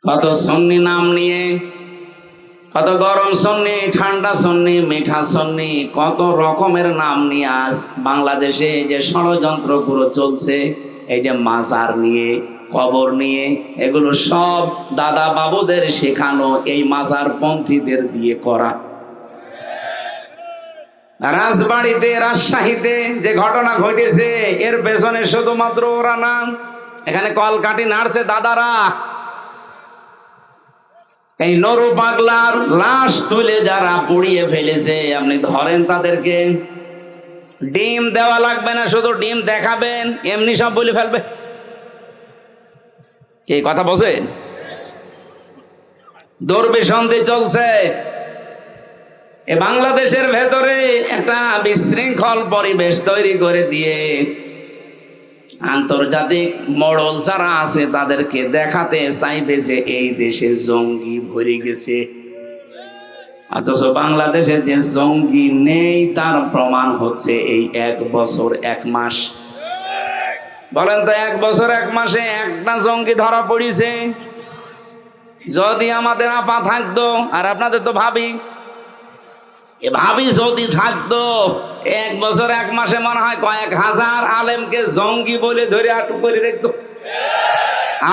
কত সুন্নি নাম নিয়ে, কত গরম সুন্নি, ঠান্ডা সুন্নি, মিঠা সুন্নি, কত রকমের নাম নিয়ে আজ বাংলাদেশে যে ষড়যন্ত্র পুরো চলছে, এই যে মাজার নিয়ে, কবর নিয়ে, এগুলো সব দাদা বাবুদের শেখানো এই মাজার পন্থীদের দিয়ে করা। রাজবাড়িতে, রাজশাহীতে যে ঘটনা ঘটেছে, এর পেছনে শুধুমাত্র ওরা না, এখানে কলকাঠি নাড়ছে দাদারা। এই নরু পাগলার লাশ তুলে যারা পুড়িয়ে ফেলেছে, আপনি ধরেন তাদেরকে। ডিম দেওয়া লাগবে না, শুধু ডিম দেখাবেন, এমনি সব বলে ফেলবে। এই কথা বোঝেন? দুর্বিসন্ধি চলছে এ বাংলাদেশের ভেতরে, একটা বিশৃঙ্খল পরিবেশ তৈরি করে দিয়ে আন্তর্জাতিক মডেল যারা আছে তাদেরকে দেখাতে চাইবে যে এই দেশে জঙ্গি ভরে গেছে, অথচ বাংলাদেশে যে জঙ্গি নেই তার প্রমাণ হচ্ছে এই 1 বছর 1 মাস। বলেন তো, 1 বছর 1 মাসে একটা জঙ্গি ধরা পড়েছে? যদি আমাদের আপা থাকতো, আর আপনাদের তো ভাবি, ভাবি যদি থাকতো, 1 বছর 1 মাসে মনে হয় কয়েক হাজার আলেমকে জঙ্গি বলে ধরে আটক করে রাখতো।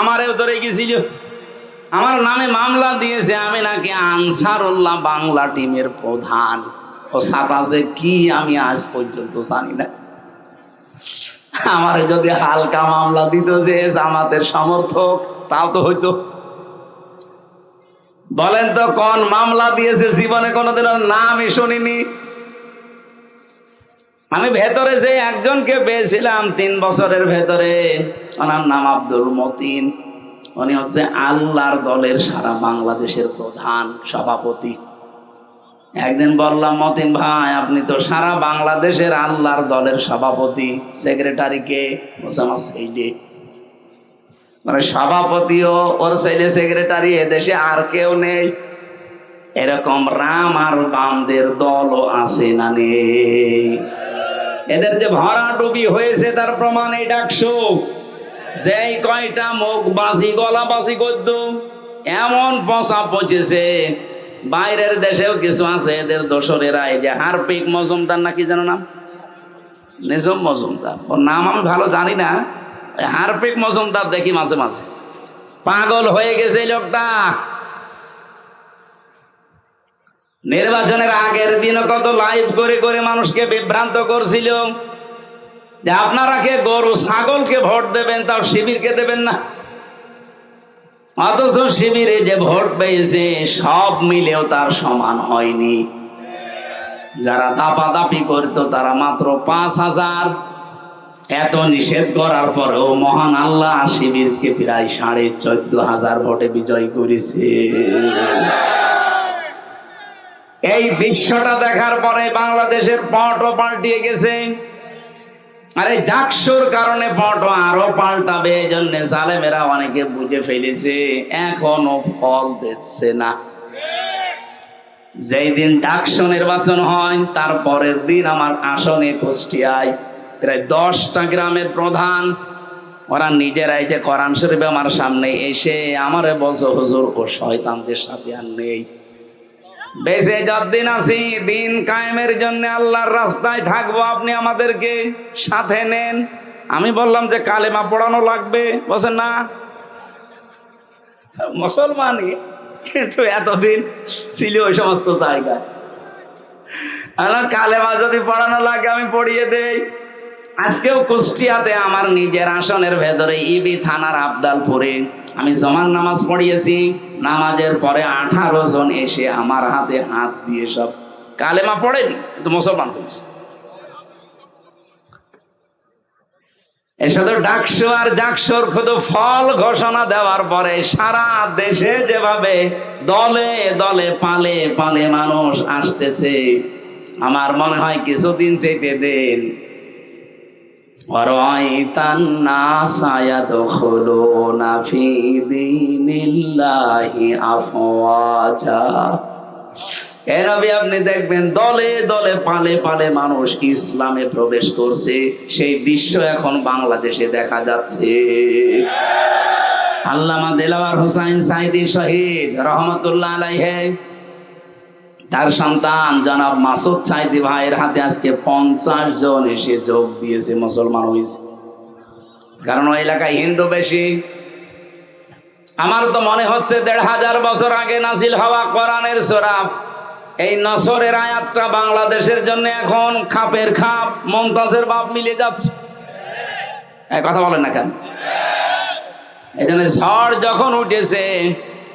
আমারেও ধরে গেছিল, আমার নামে মামলা দিয়েছে, আমি নাকি আনসারুল্লাহ বাংলা টিমের প্রধান। ও সাতাশে কি আমি আজ পর্যন্ত জানি না। আমার যদি হালকা মামলা দিত যে জামাতের সমর্থক, তাও তো হইতো। বলেন তো, কোন মামলা দিয়েছে? জীবনে কোনোদিন নামই শুনিনি। আমি ভেতরে যে একজনকে পেয়েছিলাম 3 বছরের ভেতরে, ওনার নাম আব্দুল মতিন। উনি হচ্ছে আল্লাহর দলের সারা বাংলাদেশের প্রধান সভাপতি। একদিন বললাম, মতিন ভাই, আপনি তো সারা বাংলাদেশের আল্লাহর দলের সভাপতি, সেক্রেটারি কে? বলছে আমার ছেলে। মানে সভাপতিও ওর ছেলে সেক্রেটারি, এদেশে আর কেউ নেই। এরকম রাম আর বামদের দলও আছে না নেই? এদের যে ভরাডুবি হয়েছে তার প্রমাণ এই ডাকসু। যেই কয়টা মুখ বাজি গলা বাজি করত, এমন পচা পচেছে। বাইরের দেশেও কিছু আছে এদের দোসরেরা, এই যে হারপিক মজুমদার নাকি যেন নাম, নিজম মজুমদার, ওর নাম আমি ভালো জানি না। হারপিক মজুমদার দেখি মাঝে মাঝে, পাগল হয়ে গেছে এই লোকটা। নির্বাচনের আগের দিনও কত লাইভ করে করে মানুষকে বিভ্রান্ত করছিল যে আপনারা কে গরু ছাগলকে ভোট দেবেন, তাও শিবিরকে দেবেন না। অথচ শিবিরে যে ভোট পেয়েছে সব মিলেও তার সমান হয়নি। যারা দাপাদাপি করতো তারা মাত্র 5,000। এত নিষেধ করার পরেও মহান আল্লাহ শিবিরকে প্রায় 14,500 ভোটে বিজয় করেছে। এই দৃশ্যটা দেখার পরে বাংলাদেশের পটও পাল্টিয়ে গেছে। আরে জাকসুর কারণে পটও আরো পাল্টাবে, এই জন্য জালেমেরা অনেকে বুঝে ফেলেছে, এখনো ফল দিচ্ছে না। যেই দিন ডাকসু নির্বাচন হয় তার পরের দিন আমার আসনে কুষ্টিয়ায় প্রায় 10টা গ্রামের প্রধান, ওরা নিজেরাই যে কোরআন শরীফ আমার সামনে এসে আমারে বলছে, হুজুর ও শয়তানদের সাথে আর নেই, বেঁচে যতদিন আছি দিন কায়েমের জন্য আল্লাহর রাস্তায় থাকবো, আপনি আমাদেরকে সাথে নেন। আমি বললাম যে কালেমা পড়ানো লাগবে, বলছেন না মুসলমানই, কিন্তু এতদিন ছিল ওই সমস্ত জায়গায়। কালেমা যদি পড়ানো লাগে আমি পড়িয়ে দেই। আজকেও কুষ্টিয়াতে আমার নিজের আসনের ভেতরে ইবি থানার আবদালপুরে আমি জমান নামাজ পড়িয়েছি। নামাজের পরে 18 জন এসে আমার হাতে হাত দিয়ে সব কালেমা পড়েনি, কিন্তু মুসলমান হয়েছে। এর সাথে ডাকসু আর জাকসুর শুধু ফল ঘোষণা দেওয়ার পরে সারা দেশে যেভাবে দলে দলে পালে পালে মানুষ আসতেছে, আমার মনে হয় কিছুদিন যেতে দেন, আপনি দেখবেন দলে দলে পালে পালে মানুষ ইসলামে প্রবেশ করছে। সেই দৃশ্য এখন বাংলাদেশে দেখা যাচ্ছে। আল্লামা দেলাওয়ার হোসাইন সাইদি শহীদ রহমতুল্লাহ আলাইহি, তার সন্তান জনাব মাসুদ সাইদি ভাইয়ের হাতে আজকে 50 জন এসে যোগ দিয়েছে, মুসলমান হয়েছে। কারণ ওই এলাকায় হিন্দু বেশি। আমার তো মনে হচ্ছে 1500 বছর আগে নাজিল হওয়া কোরআনের সূরা এই নসরের আয়াতটা বাংলাদেশের জন্য এখন খাপের খাপ, মমতাজের বাপ মিলে যাচ্ছে। এই কথা বলেন না কেন? এই জন্য ঝড় যখন উঠেছে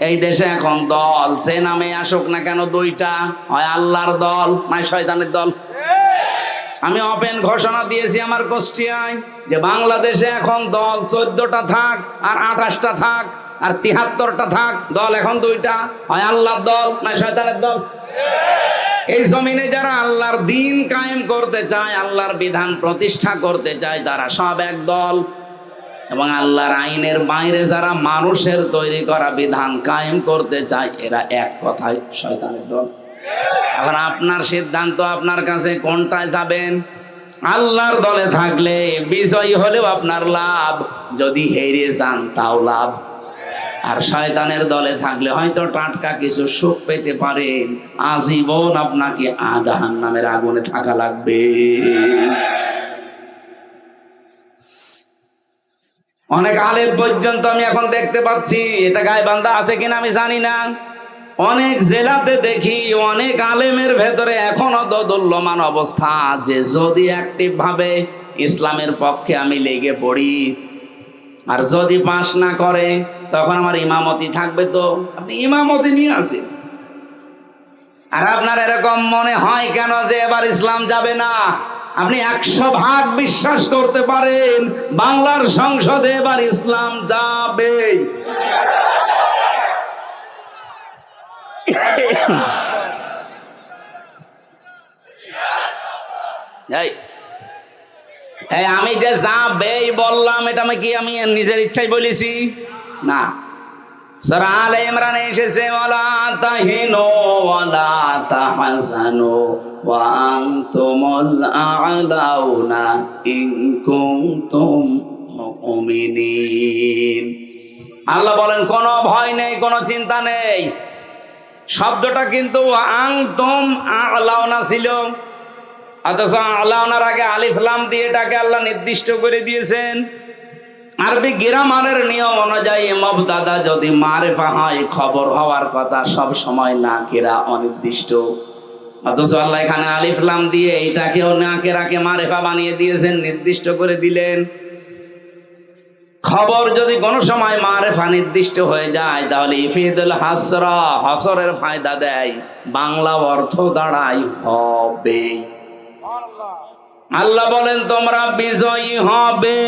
এই দেশে এখন দল সে নামে আসুক না কেন, দুইটা, হয় আল্লাহর দল নয় শয়তানের দল। আমি ওপেন ঘোষণা দিয়েছি আমার কুষ্টিয়ায় যে বাংলাদেশে এখন দল 14টা থাক আর 28টা থাক আর 73টা থাক, দল এখন দুইটা, হয় আল্লাহর দল নয় শয়তানের দল। এই জমিনে যারা আল্লাহর দ্বীন কায়েম করতে চায়, আল্লাহর বিধান প্রতিষ্ঠা করতে চায়, তারা সব এক দল। এবং আল্লাহর আইনের বাইরে যারা মানুষের তৈরি করা বিধান কায়েম করতে চায়, এরা এক কথায় শয়তানের দল। এখন আপনার সিদ্ধান্ত, আপনার কাছে কোনটায় যাবেন। আল্লাহর দলে থাকলে বিজয়ী হলেও আপনার লাভ, যদি হেরে যান তাও লাভ। আর শয়তানের দলে থাকলে হয়তো টাটকা কিছু সুখ পেতে পারেন, আজীবন আপনাকে জাহান্নামের আগুনে থাকা লাগবে। অনেক আলেম পর্যন্ত আমি এখন দেখতে পাচ্ছি, এটা গায়বান্ধা আছে কিনা আমি জানি না, অনেক জেলাতে দেখি অনেক আলেমের ভেতরে এখনো দোদুল্যমান অবস্থা, যে যদি অ্যাক্টিভ ভাবে ইসলামের পক্ষে আমি লেগে পড়ি আর যদি পাশ না করে তখন আমার ইমামতি থাকবে। তো আপনি ইমামতি নিয়ে আসেন, আর আপনার এরকম মনে হয় কেন যে এবার ইসলাম যাবে না? আপনি 100% বিশ্বাস করতে পারেন বাংলার সংসদে এবার ইসলাম যাবে। আমি যে যাবেই বললাম, এটা আমি নিজের ইচ্ছাই বলেছি না। সূরা আলে ইমরানে এসেছে, ওয়ালা তাহিনু ওয়ালা তাহজানু ওয়া আনতুমুল আ'লাউনা ইন কুনতুম মুমিনিন। আল্লাহ বলেন কোনো ভয় নেই, কোনো চিন্তা নেই। শব্দটা কিন্তু আনতুম আ'লাউনা ছিল, অথচ আ'লাউনার আগে আলিফ লাম দিয়ে এটাকে আল্লাহ নির্দিষ্ট করে দিয়েছেন। আরবি গ্রামারের নিয়ম অনুযায়ী মুবতাদা যদি মারিফা হয়, খবর হওয়ার কথা সব সময় নাকিরা অনির্দিষ্ট। অথচ আল্লাহ এখানে আলিফ লাম দিয়ে এটাকেও নাকিরাকে মারিফা বানিয়ে দিয়েছেন, নির্দিষ্ট করে দিলেন। খবর যদি কোনো সময় মারিফা নির্দিষ্ট হয়ে যায় তাহলে ইফিদুল হাসরা, হসরের ফায়দা দেয়, বাংলা অর্থ দাঁড়ায় হবে। আল্লাহ বলেন তোমরা বিজয়ী হবে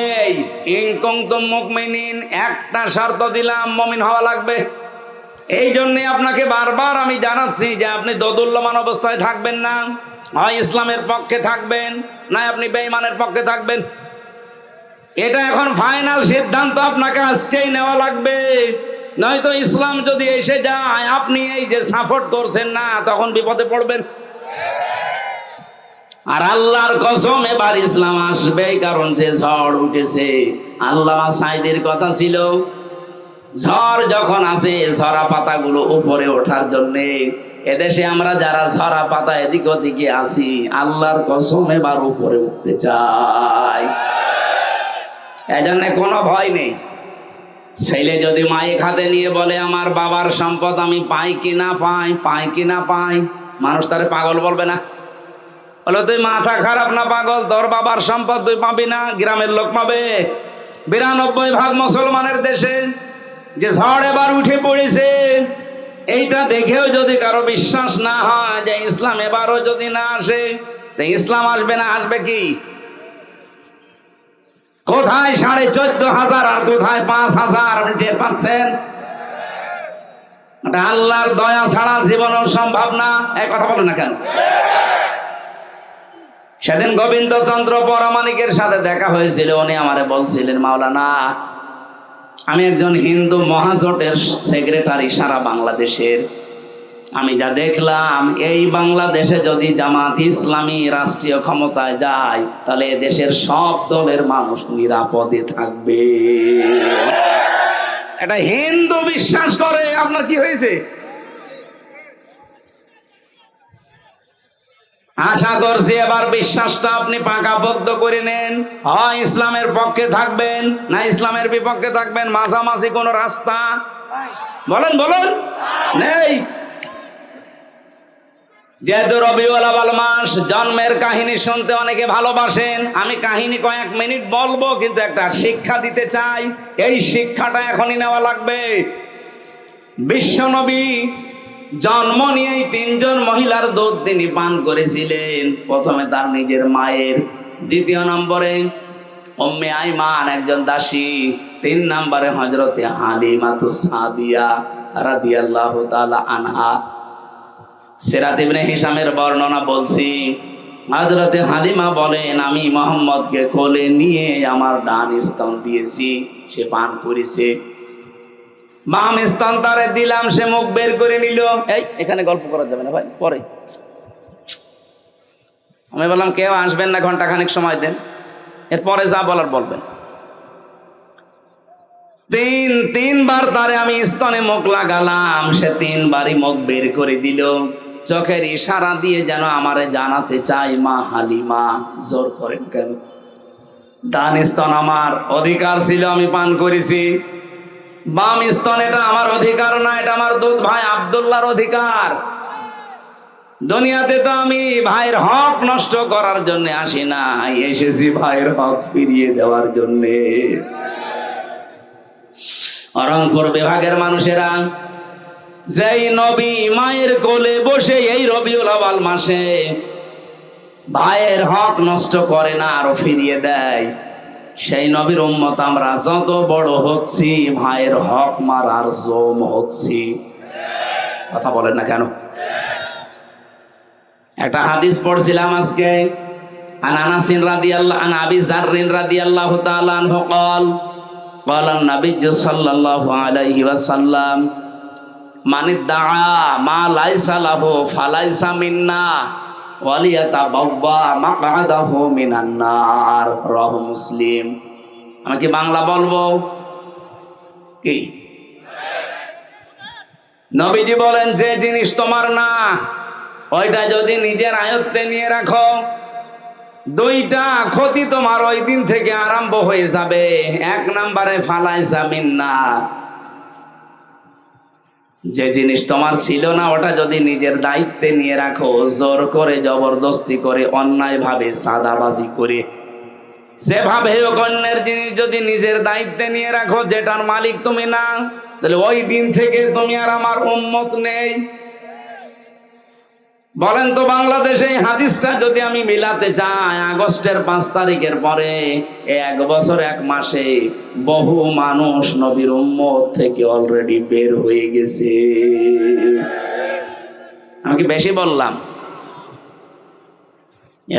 ইন কুনতুম মুমিনিন। একটা শর্ত দিলাম, মুমিন হওয়া লাগবে। এই জন্য আপনাকে বারবার আমি জানাচ্ছি যে আপনি দোদুল্যমান অবস্থায় থাকবেন না, হয় ইসলামের পক্ষে থাকবেন না আপনি বেঈমানের পক্ষে থাকবেন। এটা এখন ফাইনাল সিদ্ধান্ত আপনাকে আজকেই নেওয়া লাগবে, নয়তো ইসলাম যদি এসে যায় আপনি এই যে সাপোর্ট করছেন না, তখন বিপদে পড়বেন। আর আল্লাহর কসম এবার ইসলাম আসবে, কারণ যে ঝড় উঠেছে। আল্লামা সাইদের কথা ছিল, ঝড় যখন আসে ঝরা পাতাগুলো উপরে ওঠার জন্যে, এদেশে আমরা যারা ঝরা পাতা এদিক ওদিকে আসি, আল্লাহর কসম এবার উপরে উঠতে চাই। এই জন্য কোনো ভয় নেই। ছেলে যদি মাইক হাতে নিয়ে বলে আমার বাবার সম্পদ আমি পাই কি না পাই, পাই কি না পাই, মানুষ তারে পাগল বলবে না? বলো তুই মাথা খারাপ না পাগল, তোর বাবার সম্পদ তুই পাবি না, গ্রামের লোক পাবে। 92% মুসলমানের দেশে যে ঝড় এবার উঠে পড়েছে, এইটা দেখেও যদি কারো বিশ্বাস না হয় যে ইসলাম এবারও যদি না আসে, ইসলাম আসবে না, আসবে কি? কোথায় 14,500 আর কোথায় 5,000? আপনি টের পাচ্ছেন? আল্লাহর দয়া ছাড়া জীবনের সম্ভব না। এক কথা বলেন না কেন? সেদিন গোবিন্দচন্দ্র পরামানিকের সাথে দেখা হয়েছিল, উনি আমারে বলছিলেন, মাওলানা আমি একজন হিন্দু মহাজোটের সেক্রেটারি সারা বাংলাদেশের। আমি যা দেখলাম, এই বাংলাদেশে যদি জামাত ইসলামী রাষ্ট্রীয় ক্ষমতায় যায় তাহলে দেশের সব দলের মানুষ নিরাপদে থাকবে। এটা হিন্দু বিশ্বাস করে, আপনার কি হয়েছে? আশা করছি এবার বিশ্বাসটা আপনি পাকাপোক্ত করে নেন। হয় ইসলামের পক্ষে থাকবেন, না ইসলামের বিপক্ষে থাকবেন। মাঝামাঝি কোন রাস্তা বলেন বলেন নেই। যেহেতু রবিউল আউয়াল মাস, জন্মের কাহিনী শুনতে অনেকে ভালোবাসেন। আমি কাহিনী কয়েক মিনিট বলবো, কিন্তু একটা শিক্ষা দিতে চাই। এই শিক্ষাটা এখনই নেওয়া লাগবে। বিশ্বনবী জন্ম নিয়েই 3 জন মহিলার দুধ তিনি পান করেছিলেন। প্রথমে তার নিজের মায়ের, দ্বিতীয় নম্বরে উম্মে আইমান একজন দাসী, 3 নম্বরে হযরতে হালিমাতুস সাদিয়া রাদিয়াল্লাহু তাআলা আনহা। সিরাত ইবনে হিশামের বর্ণনা বলছি। হযরতে হালিমা বলেন, আমি মুহাম্মদকে কোলে নিয়ে আমার ডান স্তন দিয়েছি, সে পান করেছে। বাম স্তন তারে দিলাম, সে মুখ বের করে নিল। এই এখানে গল্প করা যাবে না ভাই, পরে। আমি বললাম কেউ আসবেন না, ঘন্টাখানেক সময় দেন, এরপরে যা বলার বলবেন। তিনবার তারে আমি স্তনে মুখ লাগালাম, সে 3 বারই মুখ বের করে দিল। চোখের ইশারা দিয়ে যেন আমারে জানাতে চাই, মা হালিমা জোর করেন কেন? ডান স্তন আমার অধিকার ছিল, আমি পান করেছি। বাম স্তন এটা আমার অধিকার না, এটা আমার দুধ ভাই আব্দুল্লাহর অধিকার। দুনিয়াতে তো আমি ভাইয়ের হক নষ্ট করার জন্য আসি না, এসেছি ভাইয়ের হক ফিরিয়ে দেওয়ার জন্য। রংপুর বিভাগের মানুষেরা, যেই নবী মায়ের কোলে বসে এই রবিউল আউয়াল মাসে ভাইয়ের হক নষ্ট করে না, আরো ফিরিয়ে দেয়, সেই নবীর উম্মত আমরা যত বড় হচ্ছি, ভাইয়ের হক মারার জম হচ্ছি। কথা বলেন না কেন? একটা হাদিস পড়ছিলাম আজকে। আন আনাসিন রাদিয়াল্লাহু আন আবি যাররিন রাদিয়াল্লাহু তাআলা আনহু قال قال النبي صلى الله عليه وسلم من ادعى ما ليس له فليس منا ওয়ালিয়াতাবাওয়া মাকআদাহু মিনান নার। রাহু মুসলিম। আমি কি বাংলা বলবো? কি নবীজি বলেন, যে জিনিস তোমার না, ওইটা যদি নিজের আয়ত্তে নিয়ে রাখো, 2টা ক্ষতি তোমার ওই দিন থেকে আরম্ভ হয়ে যাবে। 1 নম্বরে ফালাইসা মিন্না, যে জিনিস তোমার ছিল না ওটা যদি নিজের দায়িত্বে নিয়ে রাখো, জোর করে, জবরদস্তি করে, অন্যায় ভাবে, সাদাবাজি করে, সেভাবে অন্যের জিনিস যদি নিজের দায়িত্বে নিয়ে রাখো, যেটার মালিক তুমি না, তাহলে ওই দিন থেকে তুমি আর আমার উম্মত নেই। বলেন তো, বাংলাদেশে এই হাদিসটা যদি আমি মিলাতে চাই, আগস্টের 5 তারিখের পরে 1 বছর 1 মাসে বহু মানুষ নবীর উম্মত থেকে অলরেডি বের হয়ে গেছে। আমি কি বেশি বললাম?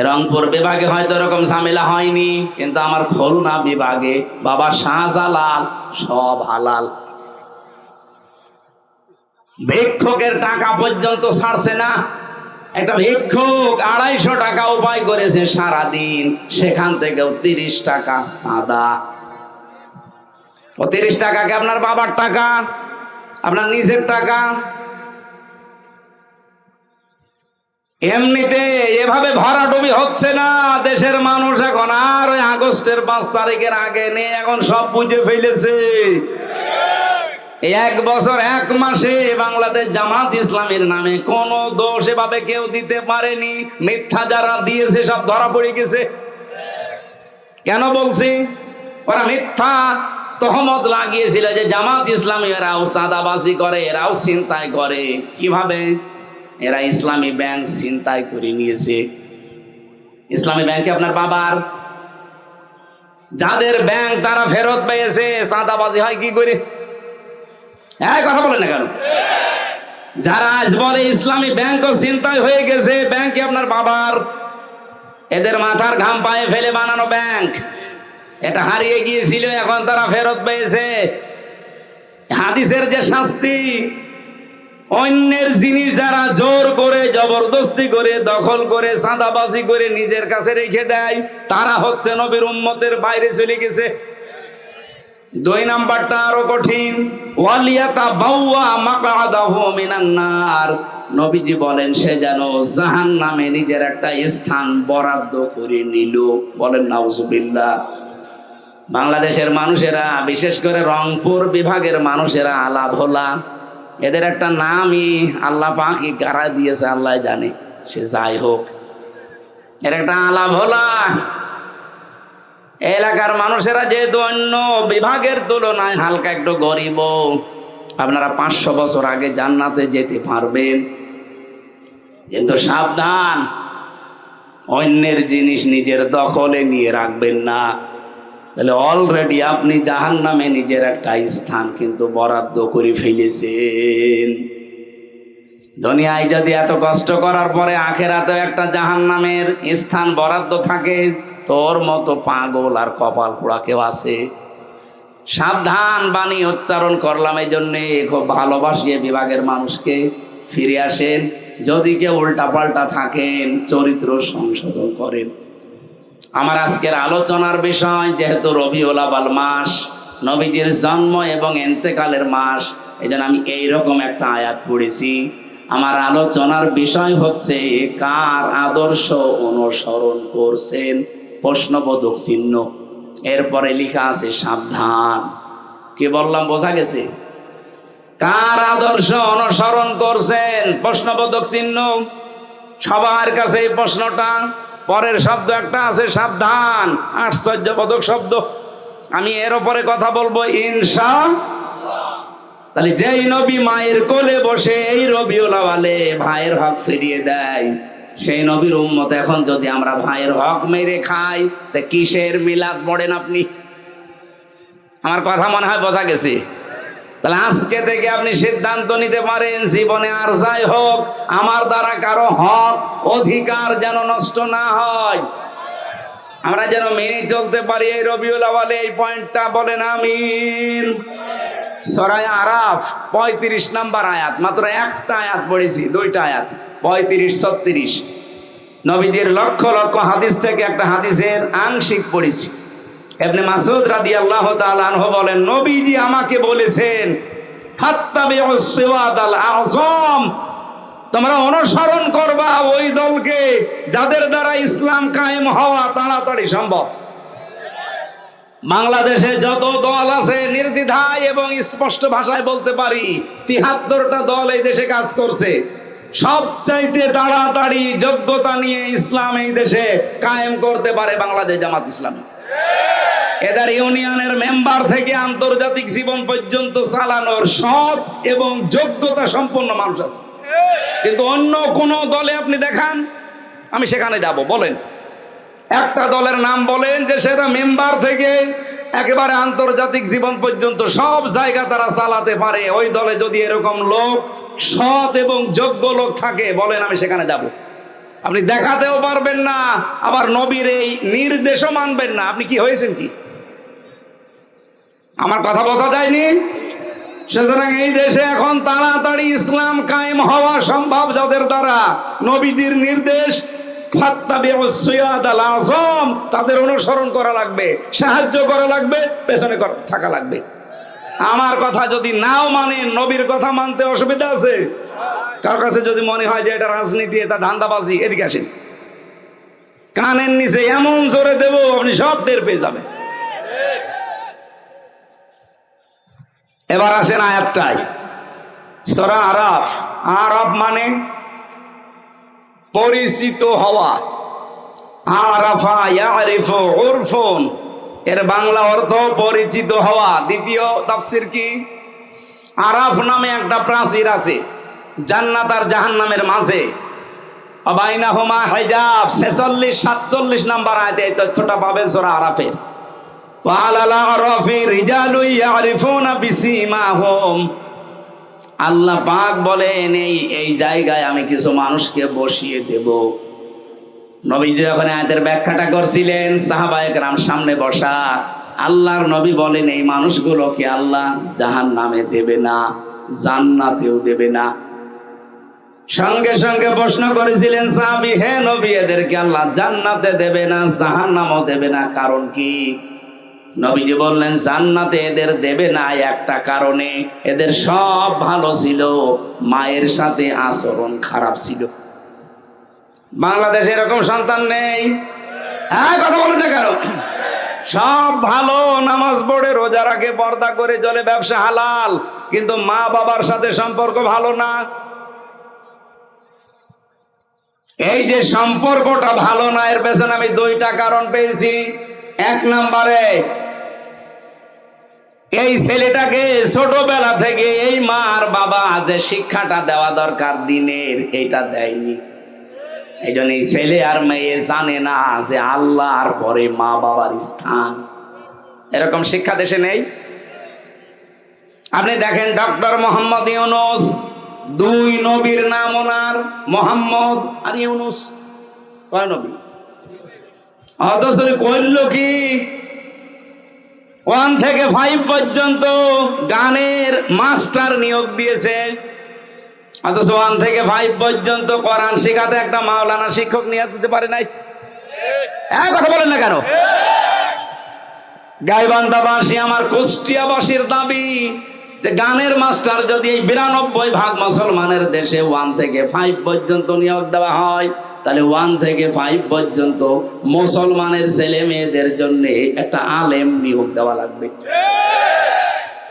রংপুর বিভাগে হয়তো এরকম ঝামেলা হয়নি, কিন্তু আমার খুলনা বিভাগে বাবা শাহজালাল সব হালাল। ভিক্ষুকের টাকা পর্যন্ত ছাড়ছে না। একটা ভিক্ষুক 250 টাকা উপায় করেছে সারাদিন, সেখান থেকেও 30 টাকা সাদা। 30 টাকা কি আপনার বাবার টাকা, আপনার নিজের টাকা? এমনিতে এভাবে ভরাডুবি হচ্ছে না দেশের মানুষ এখন। আর ওই আগস্টের 5 তারিখের আগে নেই, এখন সব বুঝে ফেলেছে। 1 বছর 1 মাসে বাংলাদেশ জামাত ইসলামের নামে কোন দোষ এভাবে কেউ দিতে পারেনি। মিথ্যা যারা দিয়েছে সব ধরা পড়ে গেছে। কেন বলছি? ওরা মিথ্যা তহমত লাগিয়েছিল যে জামাত ইসলামী এরাও চাঁদাবাজি করে, এরাও ছিনতাই করে। কিভাবে? এরা ইসলামী ব্যাংক ছিনতাই করে নিয়েছে। ইসলামী ব্যাংকে আপনার বাবার, যাদের ব্যাংক তারা ফেরত পেয়েছে, চাঁদাবাজি হয় কি করে? কথা বলেন না কেন? যারা আজ বলে ইসলামী ব্যাংক ছিনতাই হয়ে গেছে, ব্যাংকে আপনার বাবার, এদের মাথার ঘাম পায়ে ফেলে বানানো ব্যাংক। এটা হারিয়ে গিয়েছিল, এখন তারা ফেরত পেয়েছে। হাদিসের যে শাস্তি, অন্যের জিনিস যারা জোর করে, জবরদস্তি করে, দখল করে, চাঁদাবাজি করে নিজের কাছে রেখে দেয়, তারা হচ্ছে নবীর উম্মতের বাইরে চলে গেছে। দুই নাম্বারটা আরো কঠিন, ওয়ালিয়াতাবাওয়া মাকআদাহু মিনান নার। নবীজি বলেন সে যেন জাহান্নামে নিজের একটা স্থান বরাদ্দ করে নিল। বলেন নাউজুবিল্লাহ। বাংলাদেশের মানুষেরা, বিশেষ করে রংপুর বিভাগের মানুষেরা আলা ভোলা, এদের একটা নামই আল্লাহ পাকই গাড়া দিয়েছে, আল্লাহ জানে। সে যাই হোক, এর একটা আলা ভোলা। এলাকার মানুষেরা যেহেতু অন্য বিভাগের তুলনায় হালকা একটু গরিব, আপনারা 500 বছর আগে জান্নাতে যেতে পারবেন, কিন্তু সাবধান, অন্যের জিনিস নিজের দখলে নিয়ে রাখবেন না। তাহলে অলরেডি আপনি জাহান্নামে নিজের একটা স্থান কিন্তু বরাদ্দ করে ফেলেছেন। দুনিয়ায় যদি এত কষ্ট করার পরে আখেরাতেও একটা জাহান্নামের স্থান বরাদ্দ থাকে, তোর মতো পাগল আর কপাল পোড়া কেউ আছে? সাবধান বাণী উচ্চারণ করলাম এই জন্যে। খুব ভালোবাসিয়ে বিভাগের মানুষকে ফিরে আসেন। যদি কেউ উল্টা পাল্টা থাকেন, চরিত্র সংশোধন করেন। আমার আজকের আলোচনার বিষয়, যেহেতু রবিউল আউয়াল মাস, নবীজির জন্ম এবং ইন্তেকালের মাস, এই জন্য আমি এইরকম একটা আয়াত পড়েছি। আমার আলোচনার বিষয় হচ্ছে কার আদর্শ অনুসরণ করছেন, প্রশ্নবোধক চিহ্ন। এরপরে লেখা আছে সাবধান। কি বললাম বোঝা গেছে? কার আদর্শ অনুসরণ করছেন, প্রশ্নবোধক চিহ্ন। সবার কাছে এই প্রশ্নটা। পরের শব্দ একটা আছে সাবধান, আশ্চর্যবোধক শব্দ। আমি এর উপরে কথা বলবো ইনশাআল্লাহ। তাহলে যেই নবী মায়ের কোলে বসে এই রবিউল আউয়ালে ভাইয়ের হক ফিরিয়ে দেয়, সেই নবীর উম্মত এখন যদি আমরা ভাইয়ের হক মেরে খাই, তা কিসের মিলাদ পড়েন আপনি? আমার কথা মনে হয় বোঝা গেছে। তাহলে আজকে থেকে আপনি সিদ্ধান্ত নিতে পারেন, জীবনে আর যাই হোক, আমার দ্বারা কারো হক অধিকার যেন নষ্ট না হয়, আমরা যেন মেনে চলতে পারি এই রবিউল আউয়ালে। এই পয়েন্টটা বলেন আমিন। সূরা আরাফ 35 নম্বর আয়াত, মাত্র একটা আয়াত পড়েছি, দুইটা আয়াত, 35-36। নবীজির লক্ষ লক্ষ হাদিস থেকে একটা হাদিসের আংশিক পড়েছি। ইবনে মাসউদ রাদিয়াল্লাহু তাআলা আনহু বলেন, নবীজি আমাকে বলেছেন, ফাত্তাবিউস সিওয়াদাল আযম, তোমরা অনুসরণ করবা ওই দলকে যাদের দ্বারা ইসলাম কায়েম হওয়া তাড়াতাড়ি সম্ভব। বাংলাদেশে যত দল আছে, নির্দ্বিধায় এবং স্পষ্ট ভাষায় বলতে পারি 73টা দল এই দেশে কাজ করছে। সবচাইতে তাড়াতাড়ি যোগ্যতা নিয়ে ইসলাম এই দেশে কায়েম করতে পারে বাংলাদেশ জামাত ইসলামী। এদের ইউনিয়নের মেম্বার থেকে আন্তর্জাতিক জীবন পর্যন্ত চালানোর সৎ এবং যোগ্যতা সম্পন্ন মানুষ আছে। কিন্তু অন্য কোন দলে আপনি দেখান, আমি সেখানে যাব। বলেন একটা দলের নাম বলেন যে সেটা মেম্বার থেকে একেবারে আন্তর্জাতিক জীবন পর্যন্ত সব জায়গা তারা চালাতে পারে। ওই দলে যদি এরকম লোক, সৎ এবং যোগ্য লোক থাকে, বলেন আমি সেখানে যাব। আপনি দেখাতেও পারবেন না, আবার নবীর এই নির্দেশও মানবেন না। আপনি কি হয়েছেন কি? আমার কথা বোঝা যায়নি? সুতরাং এই দেশে এখন তাড়াতাড়ি ইসলাম কায়েম হওয়া সম্ভব যাদের দ্বারা নবীজির নির্দেশ তাদের অনুসরণ করা লাগবে, সাহায্য করা লাগবে, পেছনে থাকা লাগবে। আমার কথা যদি নাও মানেন, নবীর কথা মানতে অসুবিধা আছে? কার কাছে যদি মনে হয় যে এটা রাজনীতি, এটা ধান্দাবাজি, এদিকে আসেন, কানের নিচে এমন জোরে দেব আপনি সব টের পেয়ে যাবেন। এবার আসেন আয়াতটাই, সূরা আরাফ। আরাফ মানে পরিচিত হওয়া। আরাফা ইয়ারিফু উরফুন, এর বাংলা অর্থ পরিচিত হওয়া। দ্বিতীয় তাফসীর কি? আরাফ নামে একটা প্রাচীর আছে জান্নাত আর জাহান্নামের মাঝে, বাইনাহুমা হিজাব। 46-47 নাম্বার আয়াতে এই তথ্যটা পাবেন সূরা আরাফের। ওয়ালাল আরাফি রিজালু ইয়ারিফুনা বিসিমাহুম, আল্লাহ পাক বলেন এই জায়গায় আমি কিছু মানুষকে বসিয়ে দেব। নবীজি যখন আয়াতের ব্যাখ্যাটা করছিলেন, সাহাবায়ে কেরাম সামনে বসা, আল্লাহর নবী বলেন এই মানুষগুলোকে আল্লাহ জাহান্নামে দেবে না, জান্নাতেও দেবে না। সঙ্গে সঙ্গে প্রশ্ন করেছিলেন সাহাবী, হে নবী, এদেরকে আল্লাহ জান্নাতে দেবে না, জাহান্নামও দেবে না, কারণ কি? নবীজি বললেন জান্নাতে এদের দেবে না একটা কারণে, এদের সব ভালো ছিল, মায়ের সাথে আচরণ খারাপ ছিল। বাংলাদেশে এরকম সন্তান নেই? হ্যাঁ, কথা বলেন না কেন? সব ভালো, নামাজ পড়ে, রোজা রাখে, পর্দা করে চলে, ব্যবসা হালাল, কিন্তু মা বাবার সাথে সম্পর্ক ভালো না। এই যে সম্পর্কটা ভালো না, এর পেছনে আমি দুইটা কারণ পেয়েছি। এক নম্বরে, এই ছেলেটাকে ছোটবেলা থেকে এই মা আর বাবা যে শিক্ষাটা দেওয়া দরকার দিনের, এটা দেয়নি। এই জন্য এই ছেলে আর মেয়ে জানে না যে আল্লাহর পরে মা বাবার স্থান। এরকম শিক্ষা দেশে নেই। আপনি দেখেন ডক্টর মোহাম্মদ ইউনূস, দুই নবীর নাম ওনার, মোহাম্মদ আর ইউনূস, কয় নবী? অথচ কইল কি 1 থেকে 5 পর্যন্ত গানের মাস্টার নিয়োগ দিয়েছে, অথচ 1 থেকে 5 পর্যন্ত কোরআন শেখাতে একটা মাওলানা শিক্ষক নিয়োগ দিতে পারে নাই। কথা বলেন না কেন? গাইবান্ধাবাসী, আমার কুষ্টিয়াবাসীর দাবি যে গানের মাস্টার যদি এই 92% মুসলমানের দেশে 1 থেকে 5 পর্যন্ত নিয়োগ দেওয়া হয়, তাহলে 1 থেকে 5 পর্যন্ত মুসলমানের ছেলে মেয়েদের জন্য একটা আলেম নিয়োগ দেওয়া লাগবে।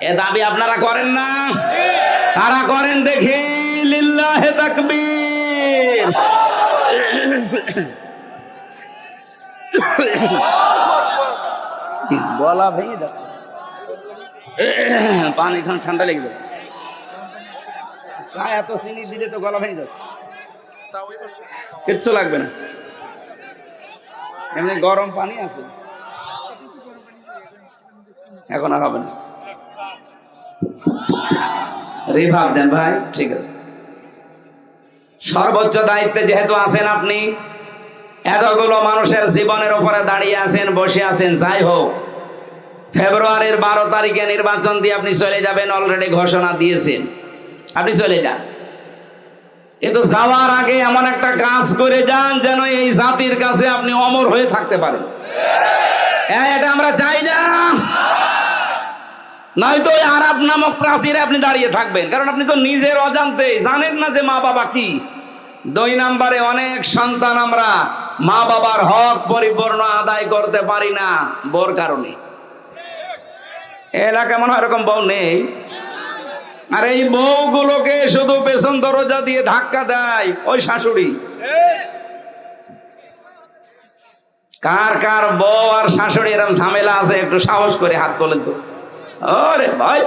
এ দাবি আপনারা করেন না? কারা করেন দেখি? লিল্লাহে তাকবীর। গলা ভেঙে যাচ্ছে, পানি খান, ঠান্ডা লেগে যাবে। চা এত চিনি দিলে তো গলা ভেঙে যাচ্ছে। কিচ্ছু লাগবে না, এমনি গরম পানি আছে, এখন আর হবে না। রিভাব দেন ভাই, ঠিক আছে। সর্বোচ্চ দায়িত্বে যেহেতু আছেন আপনি, এতগুলো মানুষের জীবনের উপরে দাঁড়িয়ে আছেন, বসে আছেন, যাই হোক, ফেব্রুয়ারির 12 তারিখে নির্বাচন দিয়ে আপনি চলে যাবেন, অলরেডি ঘোষণা দিয়েছেন, আপনি চলে যান। কিন্তু যাওয়ার আগে এমন একটা কাজ করে যান যেন এই জাতির কাছে আপনি অমর হয়ে থাকতে পারেন। এটা আমরা চাই না। নয়তো ওই আরাব নামক প্রাচীরে আপনি দাঁড়িয়ে থাকবেন, কারণ আপনি তো নিজের অজান্তে জানেন না যে মা বাবা কি। 2 নম্বরে, অনেক সন্তান আমরা মা বাবার হক পরিপূর্ণ আদায় করতে পারি না বোর কারণে। এলাকা মনে হয় এরকম বউ নেই। আর এই বউগুলোকে শুধু পেছন দরজা দিয়ে ধাক্কা দেয় ওই শাশুড়ি। কার কার বউ আর শাশুড়ি এরকম ঝামেলা আছে একটু সাহস করে হাত তোলেন তো। আরে ভাই,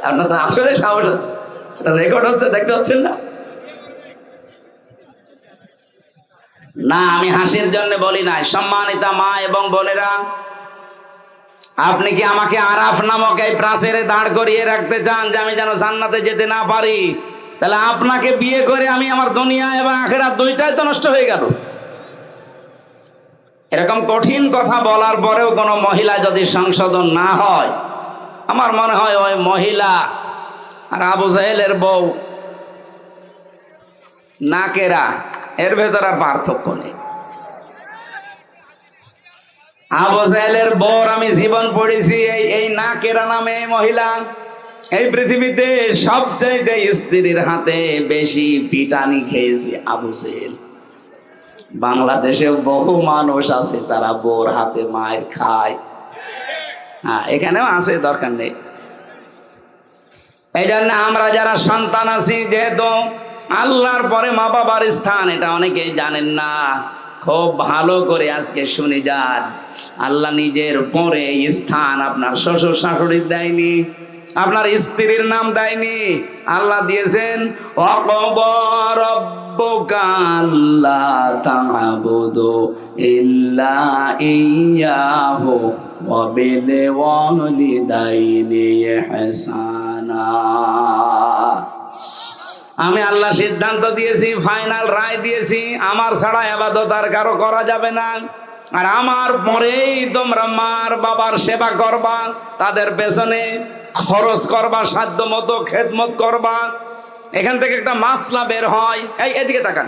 আপনার তো আসলে সাহস আছে, এটা রেকর্ড হচ্ছে, দেখতে পাচ্ছেন না? না, আমি হাসির জন্য বলি নাই। সম্মানিতা মা এবং বোনেরা, আপনি কি আমাকে আরাফ নামক এই প্রাচীরে দাঁড় করিয়ে রাখতে চান যে আমি যেন জান্নাতে যেতে না পারি? তাহলে আপনাকে বিয়ে করে আমি আমার দুনিয়া এবং আখিরাত দুইটাই তো নষ্ট হয়ে গেল। এরকম কঠিন কথা বলার পরেও কোনো মহিলা যদি সংশোধন না হয়, আমার মনে হয় ওই মহিলা আর আবু জাহেলের বউ নাকেরা, এর ভেতর আর পার্থক্য নেই। আবু জাহেলের বউর আমি জীবন পড়েছি, এই নাকেরা নামে মহিলা এই পৃথিবীতে সবচাইতে স্ত্রীর হাতে বেশি পিটানি খেয়েছে আবু জাহেল। বাংলাদেশে বহু মানুষ আছে তারা বউর হাতে মায়ের খায়। হ্যাঁ, এখানেও আছে, দরকার নেই। এই জন্য আমরা যারা সন্তান আছি, যেহেতু আল্লাহর পরে মা বাবার স্থান, এটা অনেকেই জানেন না, খুব ভালো করে আজকে শুনে যান। আল্লাহ নিজের পরে স্থান আপনার শ্বশুর শাশুড়ির দেয়নি, আপনার স্ত্রীর নাম দেয়নি, আল্লাহ দিয়েছেন ওয়াকাদা রাব্বুকা আল্লা তা'বুদু ইল্লা ইয়্যাহু ওয়া বিল ওয়ালিদাইনি ইহসানা। আমি আল্লাহ সিদ্ধান্ত দিয়েছি, ফাইনাল রায় দিয়েছি, আমার ছাড়া ইবাদত আর কারো করা যাবে না, আর আমার পরেই তোমরা মার বাবার সেবা করবা, তাদের পেছনে খরচ করবা, সাধ্য মতো খেদমত করবা। এখান থেকে একটা মাসলা বের হয়, এই এদিকে তাকান।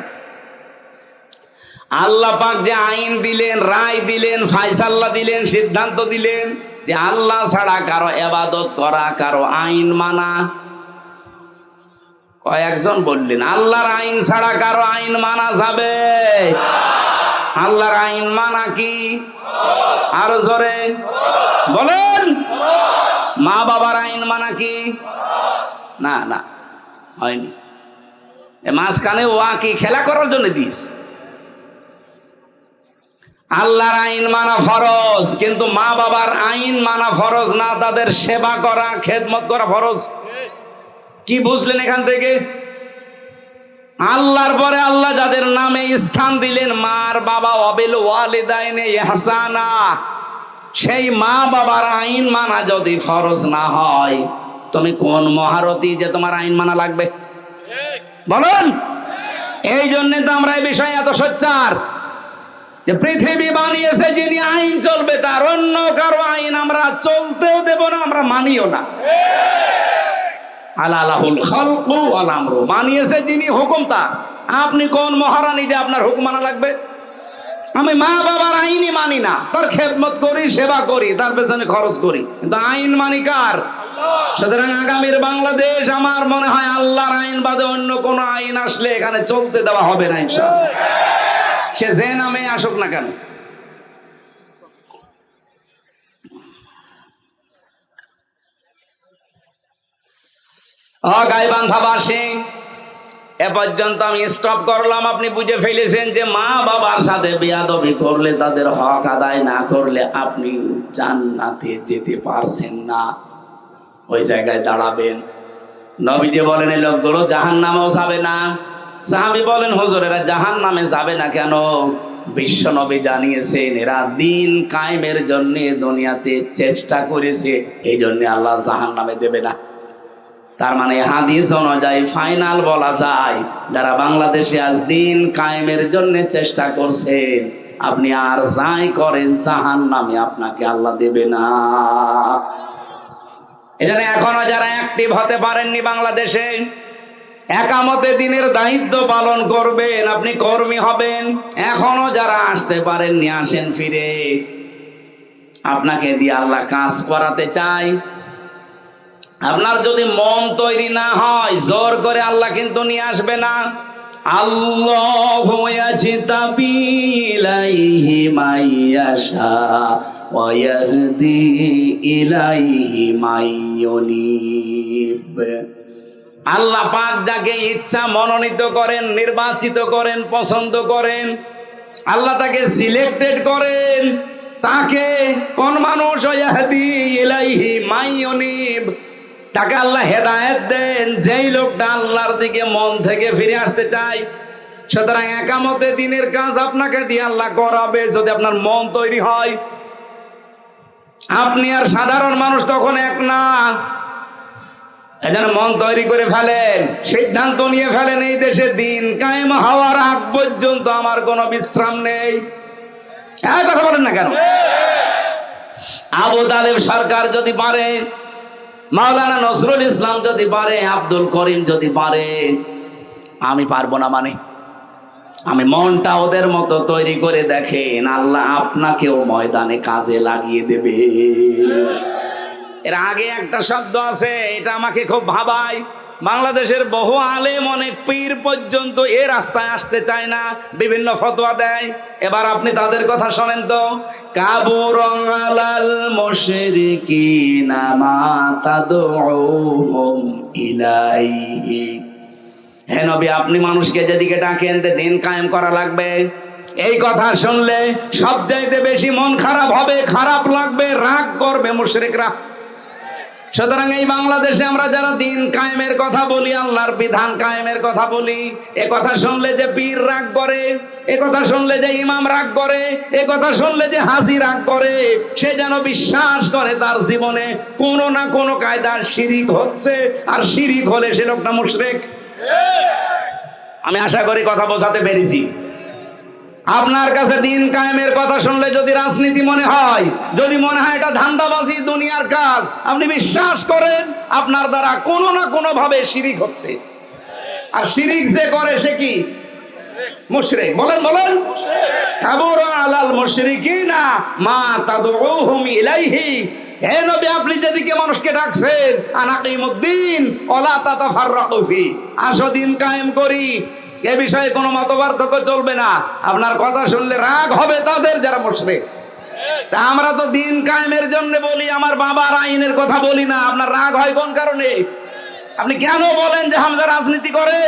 আল্লাহ পাক যে আইন দিলেন, রায় দিলেন, ফায়সালা দিলেন, সিদ্ধান্ত দিলেন, যে আল্লাহ ছাড়া কারো ইবাদত করা, কারো আইন মানা। কয়েকজন বললেন আল্লাহর আইন ছাড়া কারো আইন মানা যাবে? আল্লাহর আইন মানা কি? আরো জোরে বলেন। মা বাবার আইন মানা কি? না না, হয়নি। মাঝখানে ওয়া কি খেলা করার জন্য দিস? আল্লাহর আইন মানা ফরজ, কিন্তু মা বাবার আইন মানা ফরজ না, তাদের সেবা করা, খেদমত করা ফরজ। কি বুঝলেন এখান থেকে? আল্লাহর পরে আল্লাহ যাদের নামে স্থান দিলেন, মার বাবা, ওয়াবিল ওয়ালিদাইনি ইহসানা, সেই মা বাবার আইন মানা যদি ফরজ না হয়, তুমি কোন মহারথী যে তোমার আইন মানা লাগবে? বলুন। এই জন্য তো আমরা এই বিষয়ে এত সোচ্চার যে পৃথিবী বানিয়েছে যিনি, আইন চলবে তার, অন্য কারো আইন আমরা চলতেও দেব না, আমরা মানিও না। আলালাহুল খালকু ওয়াল আমরু, মানিয়েছে যিনি, হুকুম তার। আপনি কোন মহারানী যে আপনার হুকুম মানা লাগবে? আমি মা বাবার আইনই মানি না, তার খেদমত করি, সেবা করি, তার পেছনে খরচ করি, কিন্তু আইন মানি কার? সুতরাং আগামীর বাংলাদেশ আমার মনে হয় আল্লাহর আইন বাদে অন্য কোন আইন আসলে এখানে চলতে দেওয়া হবে না ইনশাআল্লাহ, সে যে নামে আসুক না কেন। গাইবান্ধাবাসী, এ পর্যন্ত আমি স্টপ করলাম। আপনি বুঝে ফেলেছেন যে মা বাবার সাথে বেয়াদবি করলে, তাদের হক আদায় না করলে আপনি জান্নাতে যেতে পারছেন না, ওই জায়গায় দাঁড়াবেন। নবীজি বলেন এই লোকগুলো জাহান্নামেও যাবে না। সাহাবী বলেন হুজুর এরা জাহান্নামে যাবে না কেন? বিশ্ব নবী জানিয়েছেন এরা দিন কায়েমের জন্য দুনিয়াতে চেষ্টা করেছে, এই জন্য আল্লাহ জাহান্নামে দেবে না। তার মানে হাদিস অনুযায়ী ফাইনাল বলা যায়, যারা বাংলাদেশে আজ দিন কায়েমের জন্য চেষ্টা করছেন, আপনি আর যাই করেন জাহান্নামে আপনাকে আল্লাহ দেবে না। এজন্য এখনো যারা অ্যাক্টিভ হতে পারেননি বাংলাদেশে, একামতে দিনের দায়িত্ব পালন করবেন, আপনি কর্মী হবেন। এখনো যারা আসতে পারেননি, আসেন ফিরে, আপনাকে দিয়ে আল্লাহ কাজ করাতে চাই। আপনার যদি মন তৈরি না হয়, জোর করে আল্লাহ কিন্তু নিয়ে আসবে না। আল্লাহু ইয়াজতাবি ইলাইহি মাইয়াশা ওয়া ইয়াহদি ইলাইহি মাইয়ুনিব। আল্লাহ পাক যাকে ইচ্ছা মনোনীত করেন, নির্বাচিত করেন, পছন্দ করেন, আল্লাহ তাকে সিলেক্টেড করেন। তাকে কোন মানুষ? ইয়াহদি ইলাইহি মাইয়ুনিব, তাকে আল্লাহ হেদায়েত দেন, যেই লোকটা আল্লাহর দিকে মন থেকে ফিরে আসতে চায়। সুতরাং একামতে দিনের কাজ আপনাকে দিয়ে আল্লাহ করাবে যদি আপনার মন তৈরি হয়। আপনি আর সাধারণ মানুষ তখন এক না। এজন্য মন তৈরি করে ফেলেন, সিদ্ধান্ত নিয়ে ফেলেন, এই দেশে দিন কায়েম হওয়ার আগ পর্যন্ত আমার কোনো বিশ্রাম নেই। কথা বলেন না কেন? আবু তালেব সরকার যদি পারে, মাওলানা নজরুল ইসলাম যদি পারে, আব্দুল করিম যদি পারে, আমি পারবো না? মানে আমি মনটা ওদের মতো তৈরি করে দেখেন, আল্লাহ আপনাকেও ময়দানে কাজে লাগিয়ে দেবে। এর আগে একটা শব্দ আছে, এটা আমাকে খুব ভাবায়। বাংলাদেশের বহু আলেম, অনেক পীর পর্যন্ত এ রাস্তায় আসতে চায় না, বিভিন্ন ফতোয়া দেয়। এবার আপনি তাদের কথা শোনেন তো। কাবুরন আলাল মুশরিকিনা মা তাদউহুম ইলাইহি। হে নবী, আপনি মানুষকে যেদিকে ডাকেন দিন কায়েম করা লাগবে, এই কথা শুনলে সবচাইতে বেশি মন খারাপ হবে, খারাপ লাগবে, রাগ করবে মুশরিকরা। সুতরাং এই বাংলাদেশে আমরা যারা দিন কায়েমের কথা বলি, আল্লাহর বিধান কায়েমের কথা বলি, এ কথা শুনলে যে পীর রাগ করে, এ কথা শুনলে যে ইমাম রাগ করে, এ কথা শুনলে যে হাজী রাগ করে, সে যেন বিশ্বাস করে তার জীবনে কোনো না কোনো কায়দার শিরিক হচ্ছে, আর শিরিক হলে সে লোকটা মুশরিক। আমি আশা করি কথা বোঝাতে পেরেছি। আপনার কাছে দিন কায়েমের কথা শুনলে যদি রাজনীতি মনে হয়, যদি মনে হয় এটা ধান্দাবাজি, দুনিয়ার কাজ, আপনি বিশ্বাস করেন আপনার দ্বারা কোনো না কোনো ভাবে শিরিক হচ্ছে। আর শিরিক যে করে সে কি? মুশরিক। বলেন বলেন। কাবুরা আলাল মুশরিকিনা মা তাদউহুম ইলাইহি। হে নবী, আপনি যেদিকে মানুষকে ডাকছেন, আনাকিমুদ্দিন ওয়ালা তাতাফাররাকু ফি, আসো দিন কায়েম করি, এ বিষয়ে কোনো মতপার্থক্য চলবে না। আপনার কথা শুনলে রাগ হবে তাদের যারা মুশরিক। তা আমরা তো দিন কায়েমের জন্য বলি, আমার বাবার আইনের কথা বলি না। আপনার রাগ হয় কোন কারণে? আপনি কেন বলেন যে হামজা রাজনীতি করে?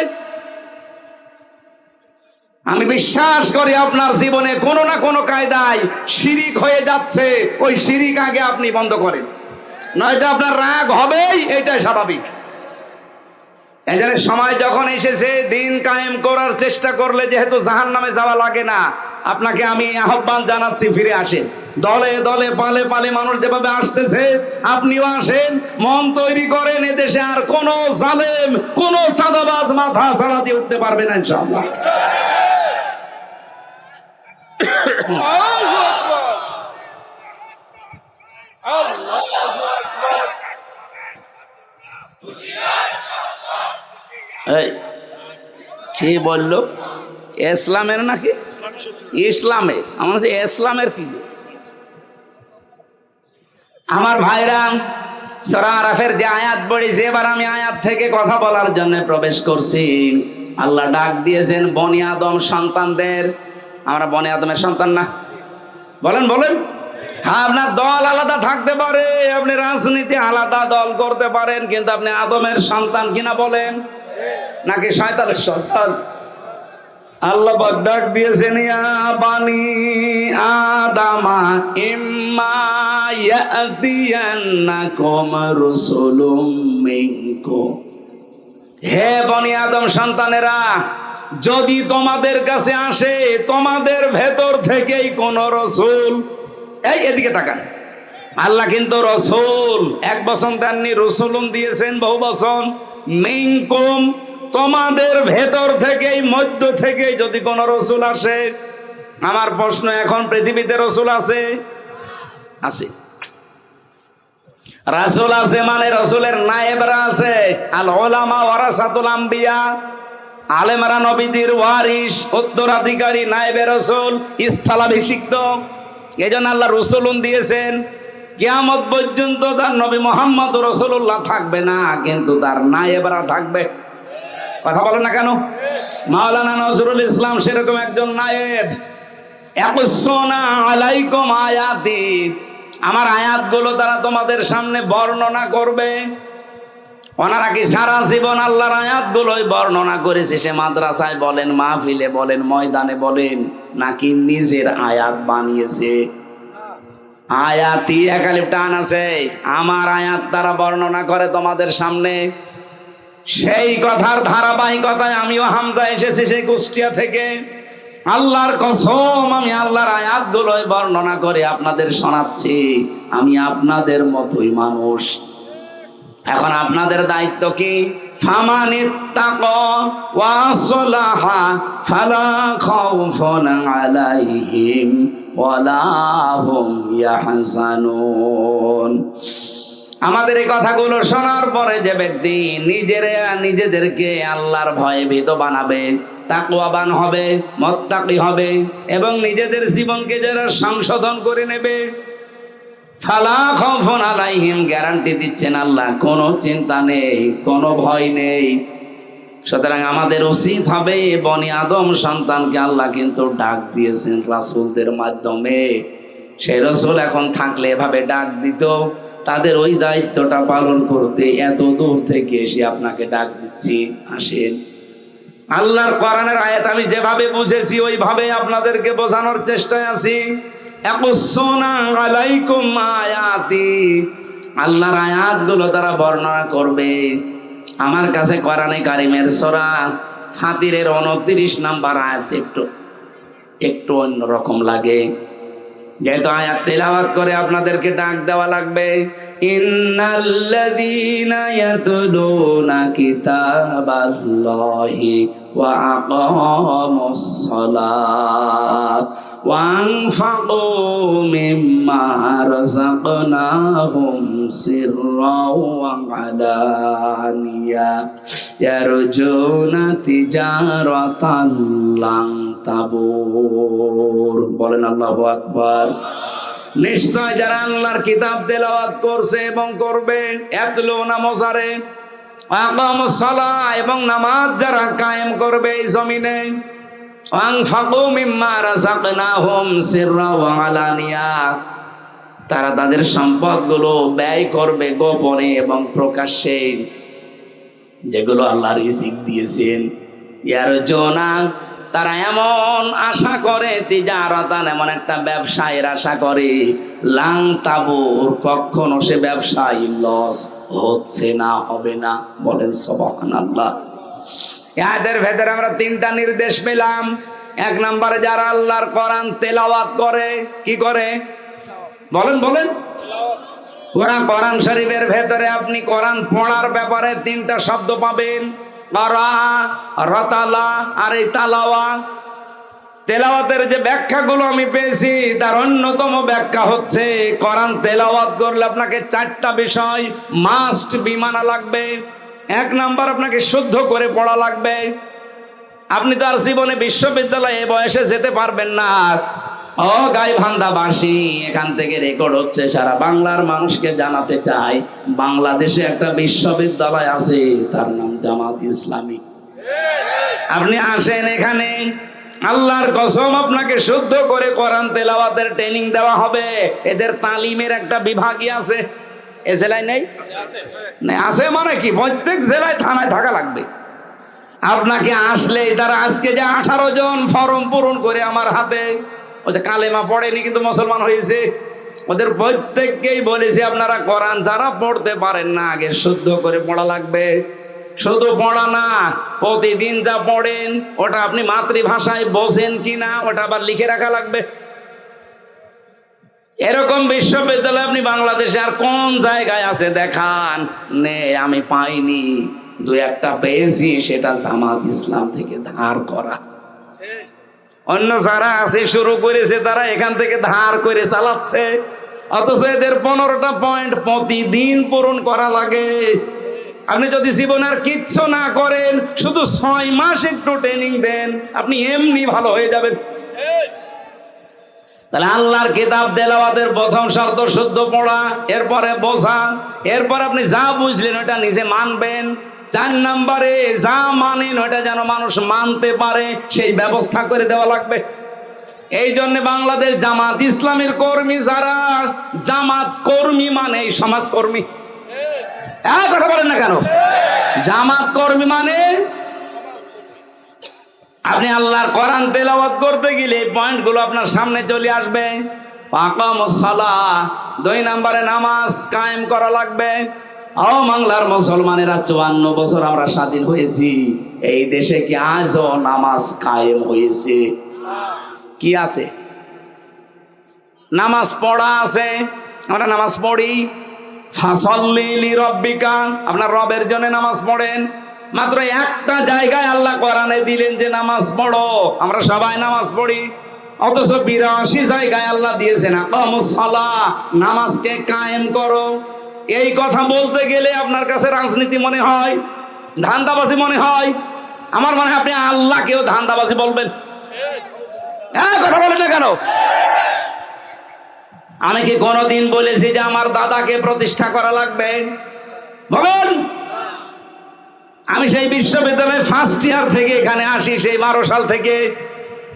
আমি বিশ্বাস করি আপনার জীবনে কোনো না কোনো কায়দায় শিরিক হয়ে যাচ্ছে, ওই শিরিক আগে আপনি বন্ধ করেন, নয়তো আপনার রাগ হবেই, এটাই স্বাভাবিক। এজন্য সময় যখন এসেছে দিন কায়েম করার চেষ্টা করলে যেহেতু জাহান্নামে যাওয়া লাগে না, আপনাকে আমি আহ্বান জানাচ্ছি, ফিরে আসেন। দলে দলে পালে পালে মানুষ যেভাবে আসতেছে, আপনিও আসেন, মন তৈরি করেন। এদেশে আর কোন জালেম, কোন সাদাবাজ মাথা ছাড়া দিয়ে উঠতে পারবে না ইনশাআল্লাহ। এই কি বললো? ইসলামের নাকি ইসলামে? আমার ইসলামের কি? আমার ভাইরা, সূরা আরাফের যে আয়াত পড়েছে, এবার আমি আয়াত থেকে কথা বলার জন্য প্রবেশ করছি। আল্লাহ ডাক দিয়েছেন বনি আদম সন্তানদের। আমরা বনি আদমের সন্তান না? বলেন বলেন। হ্যাঁ, আপনার দল আলাদা থাকতে পারে, আপনি রাজনীতি আলাদা দল করতে পারেন, কিন্তু আপনি আদমের সন্তান কিনা বলেন, নাকি শয়তানের সন্তান? আল্লাহ পাক ডাক দিয়েছেন, ইয়া বানি আদামা ইম্মা ইয়াতিয়ান্নাকুম রাসূলুম মিনকুম, হে বনি আদম সন্তানেরা, যদি তোমাদের কাছে আসে তোমাদের ভেতর থেকেই কোন রসুল। এই এদিকে তাকান, আল্লাহ কিন্তু রসুল এক বচন দেননি, রসুলুন দিয়েছেন বহু বচন। মিনকুম, তোমাদের ভেতর থেকেই, মধ্য থেকেই যদি কোন রসুল আসে। আমার প্রশ্ন, এখন পৃথিবীতে রসুল আছে? আছে। রাসূল আছে মানে রসুলের নায়েবরা আছে। আল উলামা ওয়ারাসাতুল আম্বিয়া, আলেমরা নবীদের ওয়ারিস, উত্তরাধিকারী, নায়েবে রসুল, স্থলাভিষিক্ত। এই জন্য আল্লাহ রসুলুন দিয়েছেন। কিয়ামত পর্যন্ত তার নবী মুহাম্মদ রাসূলুল্লাহ থাকবে না, কিন্তু তার নায়েবরা থাকবে। কথা বলো না কেন? মাওলানা নজরুল ইসলাম সেরকম একজন নায়েব। ইয়াকুসুনা আলাইকুম আয়াতি, আমার আয়াতগুলো তারা তোমাদের সামনে বর্ণনা করবে। ওনারা কি সারা জীবন আল্লাহর আয়াতগুলোই বর্ণনা করেছে? সে মাদ্রাসায় বলেন, মাহফিলে বলেন, ময়দানে বলেন, নাকি নিজের আয়াত বানিয়েছে? আয়াতি একালিপ টান আছে, আমার আয়াত তারা বর্ণনা করে তোমাদের সামনে। সেই কথার ধারাবাহিকতায় আমিও হামজা এসেছি সেই কুষ্টিয়া থেকে। আল্লাহর কসম, আমি আল্লাহর আয়াতগুলোই বর্ণনা করে আপনাদের শোনাচ্ছি। আমি আপনাদের মতোই মানুষ। এখন আপনাদের দায়িত্ব কি? ফামানিত্তাকা ওয়া আসলাহা ফালা খাউফুন আলাইহিম ওয়ালা হুম ইয়াহজানুন। আমাদের এই কথাগুলো শোনার পরে যে ব্যক্তি নিজেদেরকে আল্লাহর ভয়ে ভীত বানাবে, তাকওয়াবান হবে, মুত্তাকি হবে, এবং নিজেদের জীবনকে যারা সংশোধন করে নেবে, ফালা খাউফুন আলাইহিম, গ্যারান্টি দিচ্ছেন আল্লাহ, কোনো চিন্তা নেই, কোনো ভয় নেই। সুতরাং আমাদের উচিত হবে, বনি আদম সন্তানকে আল্লাহ কিন্তু ডাক দিয়েছেন রাসূলদের মাধ্যমে। সেই রাসূল এখন থাকলে এভাবে ডাক দিত, তাদের ওই দায়িত্বটা পালন করতে এত দূর থেকে এসে আপনাকে ডাক দিচ্ছি, আসেন। আল্লাহর কোরআনের আয়াত আমি যেভাবে বুঝেছি ওইভাবে আপনাদেরকে বোঝানোর চেষ্টায় আছি। ইয়াকুসুনা আলাইকুম আয়াতি, আল্লাহর আয়াতগুলো তারা বর্ণনা করবে। আমার কাছে কোরআনে কারিমের সূরা ফাতিরের 29 নাম্বার আয়াত একটু অন্যরকম লাগে, যেহেতু আয়াত তেলাওয়াত করে আপনাদেরকে ডাক দেওয়া লাগবে। ইন্নাল্লাযীনা ইয়াতলুনা কিতাবাল্লাহি ওয়া আকামুস সালাত ওয়া আনফাকু মিম্মা রাযাকনাহুম সিররাও ওয়া আলানিয়া ইয়ারজুনা তিজারাতান লান তাবুর। বলেন আল্লাহু আকবার। নিশ্চয় যারা আল্লাহর কিতাব তেলাওয়াত করছে এবং করবে, ইয়াতলুনা মুসারে আকামুস সালাহ, এবং নামাজ যারা কায়েম করবে এই জমিনে, আনফাকু মিম্মা রাযাকনাহুম সিররা ওয়া আলানিয়া, তারা তাদের সম্পদগুলো ব্যয় করবে গোপনে এবং প্রকাশ্যে, যেগুলো আল্লাহ রিজিক দিয়েছেন। ইয়ারজুনা, তারা এমন আশা করে, তিজারাতান, এমন একটা ব্যবসায়ের আশা করে, লাং তাবুর, কখনো সে ব্যবসায় লস হচ্ছে না, হবে না। বলেন সুবহানাল্লাহ। এদের ভেতরে আমরা তিনটা নির্দেশ পেলাম। এক নম্বরে যারা আল্লাহর কোরআন তেলাওয়াত করে, কি করে বলেন বলেন? কোরআন শরীফের ভেতরে আপনি কোরআন পড়ার ব্যাপারে তিনটা শব্দ পাবেন, কারা, রাতালা আর এই তালাওয়া। তেলাওয়াতের যে ব্যাখ্যাগুলো আমি পেয়েছি তার অন্যতম ব্যাখ্যা হচ্ছে, কোরআন তেলাওয়াত করলে আপনাকে চারটা বিষয় মাস্ট বি মানা লাগবে। এক নাম্বার, আপনাকে শুদ্ধ করে পড়া লাগবে। আপনি তো আর জীবনে বিশ্ববিদ্যালয়ে এ বয়সে যেতে পারবেন না। ও গাইবান্ধাবাসী, এখান থেকে রেকর্ড হচ্ছে, সারা বাংলার মানুষকে জানাতে চাই, বাংলাদেশে একটা বিশ্ববিদ্যালয় আছে, তার নাম জামাত ইসলামী। আপনি আসেন এখানে, আল্লাহর কসম আপনাকে শুদ্ধ করে কোরআন তেলাওয়াতের ট্রেনিং দেওয়া হবে। এদের তালিমের একটা বিভাগই আছে। এ জেলায় নেই? আছে মানে কি, প্রত্যেক জেলায় থানায় থাকা লাগবে। আপনাকে আসলেই তারা, আজকে যে 18 জন ফর্ম পূরণ করে আমার হাতে, ওই যে কালেমা পড়েনি কিন্তু মুসলমান হয়েছে, ওদের প্রত্যেককেই বলেছি আপনারা কোরআন যারা পড়তে পারেন না, আগে শুদ্ধ করে পড়া লাগবে। শুধু পড়া না, প্রতিদিন যা পড়েন ওটা আপনি মাতৃভাষায় বোঝেন কিনা ওটা আবার লিখে রাখা লাগবে। এরকম বিশ্ববিদ্যালয় আপনি বাংলাদেশে আর কোন জায়গায় আছে দেখান? নে, আমি পাইনি। দু একটা পেয়েছি, সেটা জামাত ইসলাম থেকে ধার করা। অন্য যারা আছে শুরু করেছে তারা এখান থেকে ধার করে চালাচ্ছে, অথচ এদের 15টা পয়েন্ট প্রতিদিন পূরণ করা লাগে। আপনি যদি জীবনে আর কিচ্ছু না করেন, শুধু 6 মাস একটু ট্রেনিং দেন, আপনি এমনি ভালো হয়ে যাবেন। তাহলে আল্লাহর কিতাব তেলাওয়াতের প্রথম শর্ত শুদ্ধ পড়া, এরপরে বোঝা, এরপর আপনি যা বুঝলেন ওটা নিজে মানবেন। 4 নম্বরে যা মানেন ওটা যেন মানুষ মানতে পারে, সেই ব্যবস্থা করে দেওয়া লাগবে। এই জন্য বাংলাদেশ জামাত ইসলামের কর্মী যারা, জামাত কর্মী মানে সমাজকর্মী। কথা বলেন না কেন? জামাত কর্মী মানে, আপনি আল্লাহর কোরআন তেলাওয়াত করতে গেলে এই পয়েন্টগুলো আপনার সামনে চলে আসবে। আকামুস সালাহ, 2 নম্বরে নামাজ কায়েম করা লাগবে। ও বাংলার মুসলমানেরা, 54 বছর আমরা স্বাধীন হয়েছি, এই দেশে কি আজও নামাজ কায়েম হয়েছে? কি আছে? নামাজ পড়া আছে, আমরা নামাজ পড়ি। ফাসাল্লি লিরাব্বিকা, আপনার রবের জন্য নামাজ পড়েন। মাত্র একটা জায়গায় আল্লাহ কোরআনে দিলেন যে নামাজ পড়ো, আমরা সবাই নামাজ পড়ি। অথচ 82 জায়গায় আল্লাহ দিয়েছেন আকামুস সালাহ, নামাজকে কায়েম করো। এই কথা বলতে গেলে আপনার কাছে রাজনীতি মনে হয়, ধান্দাবাজি মনে হয়। আমার মনে হয় আপনি আল্লাহকেও ধান্দাবাজি বলবেন। কথা বলেন না কেন? আমি কি কোনোদিন বলেছি যে আমার দাদাকে প্রতিষ্ঠা করা লাগবে? বলেন। আমি সেই বিশ্ববিদ্যালয়ে ফার্স্ট ইয়ার থেকে এখানে আসি, সেই 12 সাল থেকে।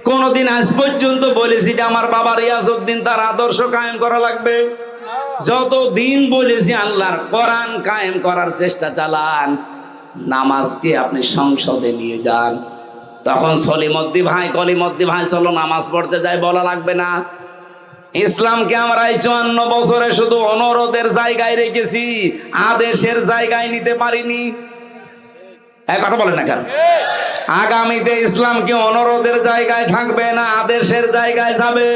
কোনোদিন আজ পর্যন্ত বলেছি যে আমার বাবা রিয়াজউদ্দিন তার আদর্শ কায়েম করা লাগবে? যতদিন বলেছি আল্লাহর কোরআন কায়েম করার চেষ্টা চালান, নামাজকে আপনি সংসদে নিয়ে যান। তখন কলিমদ্দি ভাই চলো নামাজ পড়তে যাই বলা লাগবে না। ইসলামকে আমরা এই 54 বছরে শুধু অনুরোধের জায়গায় রেখেছি, আদেশের জায়গায় নিতে পারিনি। কথা বলেন না কেন? আগামীতে ইসলাম কি অনুরোধের জায়গায় থাকবে না আদেশের জায়গায় যাবে?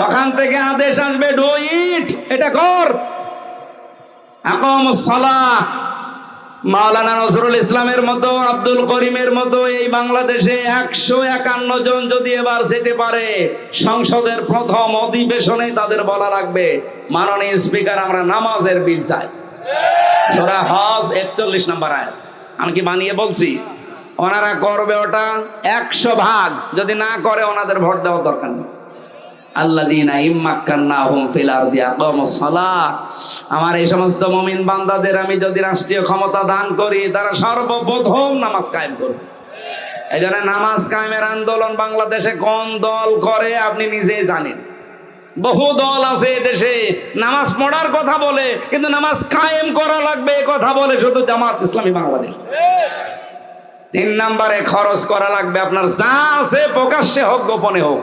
ওখান থেকে আদেশ আসবে, ডু ইট, এটা কর। আকামুস সালাহ। মাওলানা নজরুল ইসলামের মতো, আব্দুল করিমের মতো এই বাংলাদেশে 151 জন যদি এবার যেতে পারে সংসদের প্রথম অধিবেশনে, তাদের বলা লাগবে, মাননীয় স্পিকার, আমরা নামাজের বিল চাই। সূরা হজ 41 নম্বর আয়াত। আমি কি বানিয়ে বলছি? ওনারা করবে ওটা 100 ভাগ। যদি না করে ওনাদের ভোট দেওয়ার দরকার নেই। আল্লাযীনা ইম্মাক্কান্নাহুম ফিল আরদি আকামুস সালাহ। আমার এই সমস্ত মুমিন বান্দাদের আমি যদি রাষ্ট্রীয় ক্ষমতা দান করি, তারা সর্বপ্রথম নামাজ কায়েম করবে। এই জন্য নামাজ কায়েমের আন্দোলন বাংলাদেশে কোন দল করে আপনি নিজেই জানেন। বহু দল আছে দেশে নামাজ পড়ার কথা বলে, কিন্তু নামাজ কায়েম করা লাগবে এ কথা বলে শুধু জামাত ইসলামী বাংলাদেশ। 3 নম্বরে খরচ করা লাগবে আপনার যা আছে, প্রকাশ্যে হোক গোপনে হোক।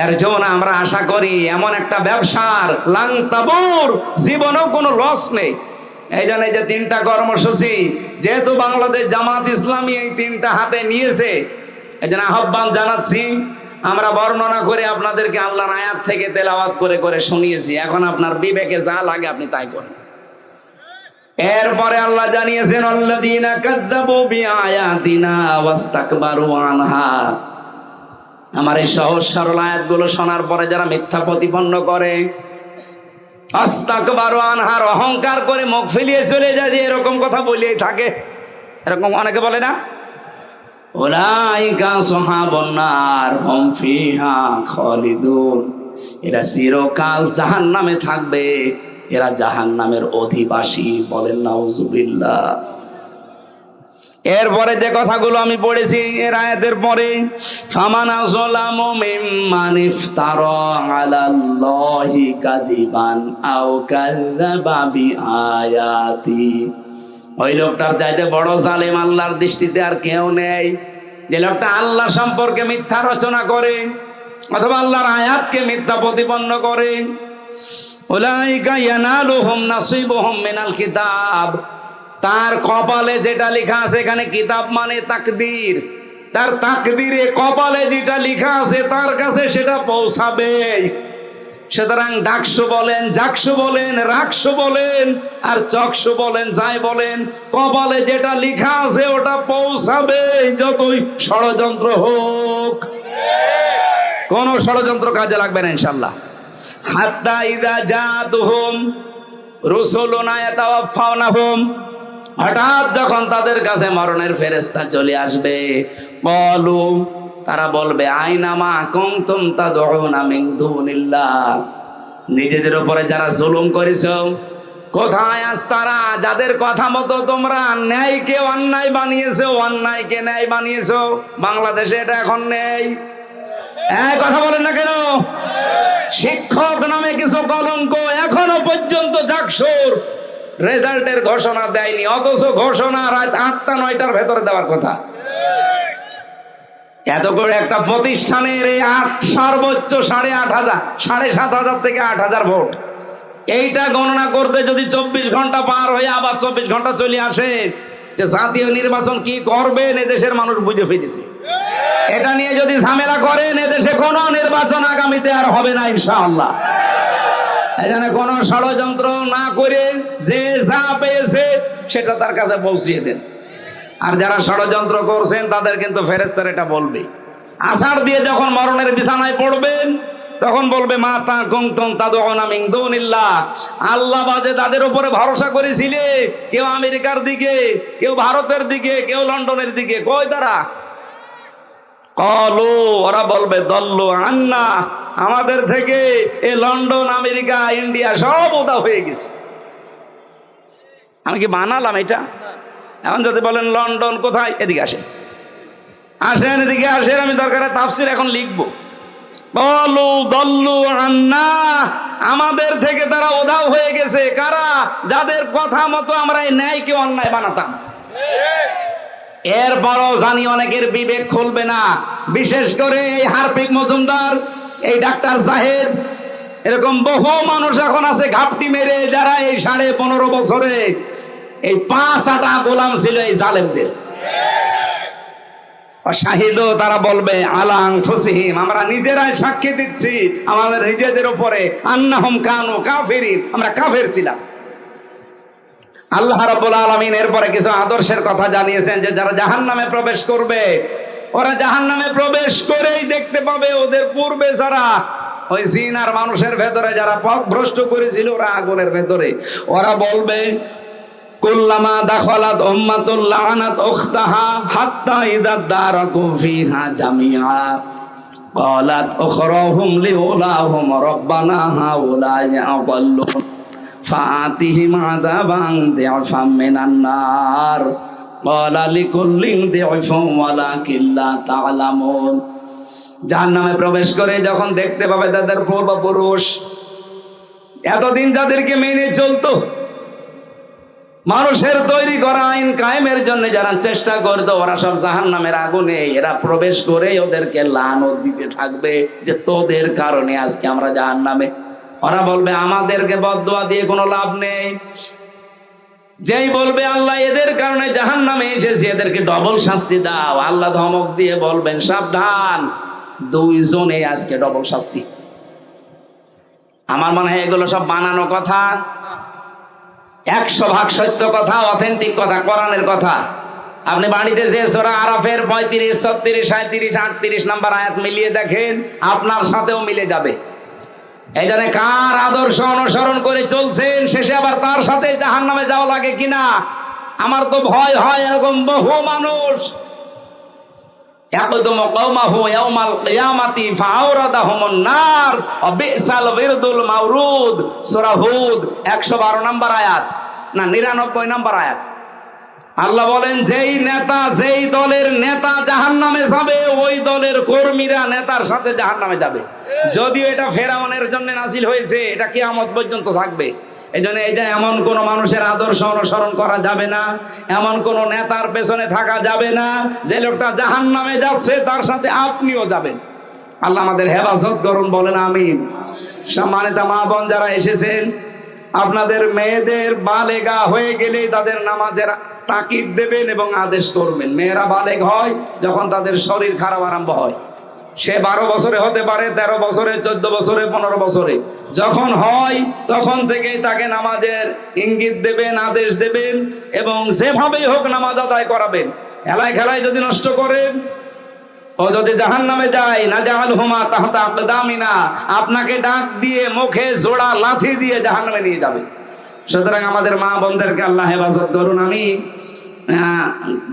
এর জন্য আমরা আশা করি এমন একটা ব্যবসার লাংতাবুর জীবনেও কোনো লস নেই। এই জন্য এই যে 3টা কর্মসূচি, যেহেতু বাংলাদেশ জামাত ইসলামী এই 3টা হাতে নিয়েছে, এই জন্য আহ্বান জানাচ্ছি। আমরা বর্ণনা করে আপনাদেরকে আল্লাহর আয়াত থেকে তেলাওয়াত করে করে শুনিয়েছি। এখন আপনার বিবেকে যা লাগে আপনি তাই করেন। এরপরে আল্লাহ জানিয়েছেন, আল্লাযীনা কাযযাবু বিআয়াতিনা ওয়াস্তাকবারু আনহা। আমার এই সহজ সরল আয়াতগুলো শোনার পরে যারা মিথ্যা প্রতিপন্ন করে, আস্তাকবারু আনহার অহংকার করে মুখ ফেলিয়ে চলে যায়, যে এরকম কথা বলেই থাকে, এরকম অনেকে বলে না, উলাইকা আসহাবুন নার হুম ফিহা খালিদুন। এরা চিরকাল জাহান্নামে থাকবে, এরা জাহান্নামের অধিবাসী। বলেন নাউজুবিল্লাহ। এরপরে যে কথাগুলো আমি পড়েছি এর আয়াতের পরে, ফামান আযলামু মিম্মান ইফতারা আলাল্লাহি কাযিবান আও কাযযাবা বিআয়াতি। ওই লোকটার চাইতে বড় জালেম আল্লাহর দৃষ্টিতে আর কেউ নেই, যে লোকটা আল্লাহ সম্পর্কে মিথ্যা রচনা করে অথবা আল্লাহর আয়াতকে মিথ্যা প্রতিপন্ন করে। উলাইকা ইয়ানালুহুম নাসিবুহুম মিনাল কিতাব। তার কপালে যেটা লেখা আছে, এখানে কিতাব মানে তাকদীর, তার তাকদীরে কপালে যেটা লেখা আছে তার কাছে সেটা পৌঁছাবে। সুতরাং ডাকসু বলেন, জাকসু বলেন, রাকসু বলেন আর চকসু বলেন, যাই বলেন, কপালে যেটা লেখা আছে ওটা পৌঁছাবে, যতই ষড়যন্ত্র হোক। কোন ষড়যন্ত্র কাজে লাগবে না ইনশাআল্লাহ। হাত্তা ইযা জাতুহুম রুসুলুনা ইয়াতাওয়াফাউনাহুম। হঠাৎ যখন তাদের কাছে মরণের ফেরেশতা চলে আসবে, বলু, তারা বলবে, আইনা মা কুনতুম তাদউনা মিন দুনিল্লাহ। নিজেদের উপরে যারা জুলুম করেছো, কোথায় আজ তারা যাদের কথা মতো তোমরা ন্যায়কে অন্যায় বানিয়েছো, অন্যায়কে ন্যায় বানিয়েছো। বাংলাদেশে এটা এখন নেই। কথা বলেন না কেন? শিক্ষক নামে কিছু কলঙ্ক এখনো পর্যন্ত জাকসুর রেজাল্টের ঘোষণা দেয়নি, অথচ ঘোষণা রাত 8টা 9টার ভেতরে দেওয়ার কথা। এত করে একটা প্রতিষ্ঠানের সর্বোচ্চ 8,500 7,500 থেকে 8,000 ভোট, এইটা গণনা করতে যদি 24 ঘন্টা পার হয়ে আবার 24 ঘন্টা চলে আসে, যে জাতীয় নির্বাচন কি করবেন এদেশের মানুষ বুঝে ফেলেছে। এটা নিয়ে যদি ঝামেলা করেন এদেশে কোনো নির্বাচন আগামীতে আর হবে না ইনশাআল্লাহ। এখানে কোনো ষড়যন্ত্র না করে যে যা পেয়েছে সেটা তার কাছে পৌঁছিয়ে দেন। আর যারা ষড়যন্ত্র করছেন তাদের কিন্তু ফেরেশতারা এটা বলবে। আছাড় দিয়ে যখন মরণের বিছানায় পড়বেন তখন বলবে, মা তা কুনতুম তাদউনা মিন দুনিল্লাহ। আল্লাহ বাদে তাদের উপরে ভরসা করেছিলে, কেউ আমেরিকার দিকে, কেউ ভারতের দিকে, কেউ লন্ডনের দিকে, কই তারা? কলু, ওরা বলবে, দল্লু আন্না, আমাদের থেকে এই লন্ডন, আমেরিকা, ইন্ডিয়া সব উদা হয়ে গেছে। আমি কি বানালাম এটা? এখন যদি বলেন লন্ডন কোথায়, এদিকে আসেন, আসেন এদিকে আসেন, আমি দরকারে তাফসীর এখন লিখবো। বলু দল্লু আন্না, আমাদের থেকে তারা উধাও হয়ে গেছে। কারা? যাদের কথা মতো আমরা এই ন্যায়কে অন্যায় বানাতাম। এরপরও জানি অনেকের বিবেক খুলবে না, বিশেষ করে এই হারপিক মজুমদার, এই ডাক্তার জাহেদ, এরকম বহু মানুষ এখন আছে ঘাপটি মেরে, যারা এই 15.5 বছরে এই 5 গোলাম ছিল এই জালেমদের। শাহিদও, তারা বলবে আলা আনফুসিহিম, আমরা নিজেরাই সাক্ষী দিচ্ছি আমাদের নিজেদের উপরে, আন্নাহুম কানু কাফিরিন, আমরা কাফের ছিলাম। আল্লাহ রাব্বুল আলামিন এরপরে কিছু আদর্শের কথা জানিয়েছেন, যে যারা জাহান্নামে প্রবেশ করবে, ওরা জাহান্নামে প্রবেশ করেই দেখতে পাবে ওদের পূর্বে যারা ওই জিন আর মানুষের ভেতরে যারা পথভ্রষ্ট করেছিল, ওরা আগুনের ভেতরে। ওরা বলবে, কুল্লামা দাখালাত উম্মাতুল লাআনাত উখতাহা হাত্তা ইযা দারাকু ফিহা জামিআ। قالت أخراهم لأولاهم ربنا هؤلاء أضلون فآتهم عذابا ضعفا من النار قال لكل ضعف ولكن لا تعلمون। জাহান্নামে প্রবেশ করে যখন দেখতে পাবে তাদের পূর্বপুরুষ এতদিন যাদেরকে মেনে চলতো, মানুষের তৈরি করা আইন কায়েমের জন্য যারা চেষ্টা করতো, ওরা সব জাহান্নামের আগুনে এরা প্রবেশ করে ওদেরকে লানত দিতে থাকবে যে তোদের কারণে আজকে আমরা জাহান্নামে। ওরা বলবে আমাদেরকে বদদুয়া দিয়ে কোনো লাভ নেই। যেই বলবে আল্লাহ এদের কারণে জাহান্নামে এসেছে, এদেরকে ডবল শাস্তি দাও, আল্লাহ ধমক দিয়ে বলবেন সাবধান, দুইজনে আজকে ডবল শাস্তি। আমার মনে হয় এগুলো সব বানানো কথা, 100% সত্য কথা, অথেন্টিক কথা, কোরআনের কথা। আপনি বাড়িতে যে সূরা আরাফের 35, 36, 37, 38 নাম্বার আয়াত মিলিয়ে দেখেন, আপনার সাথেও মিলে যাবে। এই জন্য কার আদর্শ অনুসরণ করে চলছেন, শেষে আবার তার সাথে জাহান্নামে যাওয়া লাগে কিনা আমার তো ভয় হয়। এরকম বহু মানুষ ইয়াকদুম কওমাহু ইয়াউমাল কিয়ামাতি ফাআওরাদাহুমুন নার ওয়া বিসাল বিরদুল মাওরুদ, সূরা হুদ 112 নম্বর আয়াত, না 99 নম্বর আয়াত। আল্লাহ বলেন যেই নেতা, যেই দলের নেতা জাহান্নামে যাবে, ওই দলের কর্মীরা নেতার সাথে জাহান্নামে যাবে। যদিও এটা ফেরাউনের জন্য নাযিল হয়েছে, এটা কিয়ামত পর্যন্ত থাকবে। এই জন্য এটা এমন কোন মানুষের আদর্শ অনুসরণ করা যাবে না, এমন কোন নেতার পেছনে থাকা যাবে না যে লোকটা জাহান্নামে যাচ্ছে তার সাথে আপনিও যাবেন। আল্লাহ আমাদের হেফাজত করুন, বলেন আমিন। সম্মানিত মা বোন যারা এসেছেন, আপনাদের মেয়েদের বালেগা হয়ে গেলে তাদের নামাজের তাকিদ দেবেন এবং আদেশ করবেন। মেয়েরা বালেগ হয় যখন তাদের শরীর খারাপ আরম্ভ হয়। সে 12 বছরে হতে পারে, 13 বছরে, 14 বছরে, 15 বছরে যখন হয় তখন থেকেই তাকে নামাজের ইঙ্গিত দেবেন, আদেশ দেবেন এবং যেভাবেই হোক নামাজ আদায় করাবেন। খেলায় খেলায় যদি নষ্ট করেন, ও যদি জাহান্নামে যায়, না জাআলহুমা তাহতা আকদামিনা, আপনাকে ডাক দিয়ে মুখে জোড়া লাথি দিয়ে জাহান্নামে নিয়ে যাবে। সুতরাং আমাদের মা বোনদেরকে আল্লাহ হেফাজত করুন। আমি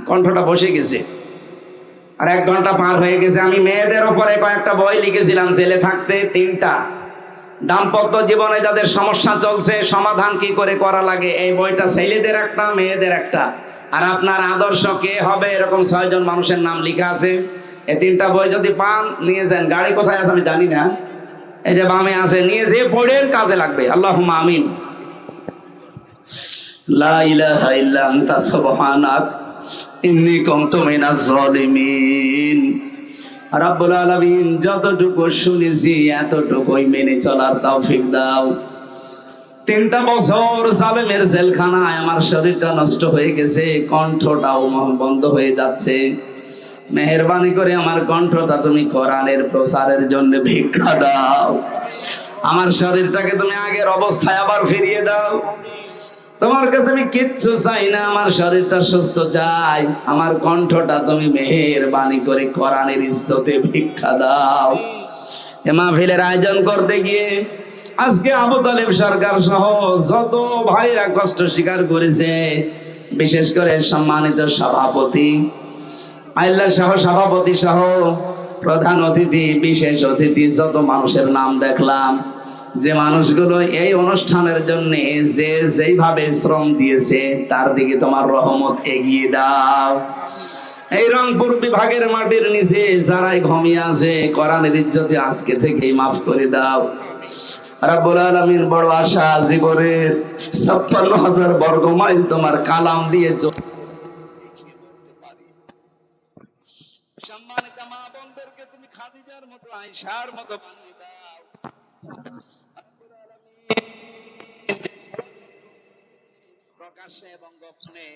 কণ্ঠটা বসে গেছে, আর 1 ঘন্টা পার হয়ে গেছে। আমি মেয়েদের উপরে কয়েকটা বই লিখেছিলাম ছেলে থাকতে, 3টা। দাম্পত্য জীবনে যাদের সমস্যা চলছে, সমাধান কি করে করা লাগে, এই বইটা ছেলেদের একটা, মেয়েদের একটা। আর আপনার আদর্শ কে হবে, এরকম 6 জন মানুষের নাম লেখা আছে। এই 3টা বই যদি পান নিয়ে যান। গাড়ি কোথায় আছে আমি জানি না, এই যে বামে আছে, নিয়ে যেয়ে পড়েন, কাজে লাগবে। আল্লাহুম্মা আমিন। লা ইলাহা ইল্লা আনতা সুবহানাক ইন্নী কুনতু মিনাজ জালিমিন। রব্বুল আলামিন, যতটুকু শুনেছি এতটুকুই মেনে চলার তৌফিক দাও। 3টা বছর জালেমের জেলখানায় আমার শরীরটা নষ্ট হয়ে গেছে, কণ্ঠটাও বন্ধ হয়ে যাচ্ছে। মেহেরবানি করে আমার কণ্ঠটা তুমি কোরআনের প্রচারের জন্য ভিক্ষা দাও। আমার শরীরটাকে তুমি আগের অবস্থায় আবার ফিরিয়ে দাও। তোমার কাছে আমি কিচ্ছু চাই না, আমার শরীরটা সুস্থ চাই। আমার কণ্ঠটা তুমি মেহেরবানি করে কোরআনের ইজ্জতে ভিক্ষা দাও। এ মাহফিলের আয়োজন করতে গিয়ে আজকে আবু তালেব সরকার সহ যত ভাইরা কষ্ট স্বীকার করেছে, বিশেষ করে সম্মানিত সভাপতি আইল্লা সহ সভাপতি সহ প্রধান অতিথি, বিশেষ অতিথি, যত মানুষের নাম দেখলাম, যে মানুষগুলো এই অনুষ্ঠানের জন্য যে যেইভাবে শ্রম দিয়েছে তার দিকে তোমার রহমত এগিয়ে দাও। এই রংপুর বিভাগের মাটির নিচে যারাই ঘুমিয়ে আছে, কোরআনের ইজ্জতে আজকে থেকেই মাফ করে দাও। রব্বুল আলামিন, বড় আশা জীবনের 56,000 বর্গ মাইল তোমার কালাম দিয়ে সম্মানিত মা বোনদেরকে তুমি খাদিজার মতো, আয়েশার মতো বানিয়ে দাও। প্রকাশ্যে এবং গোপনে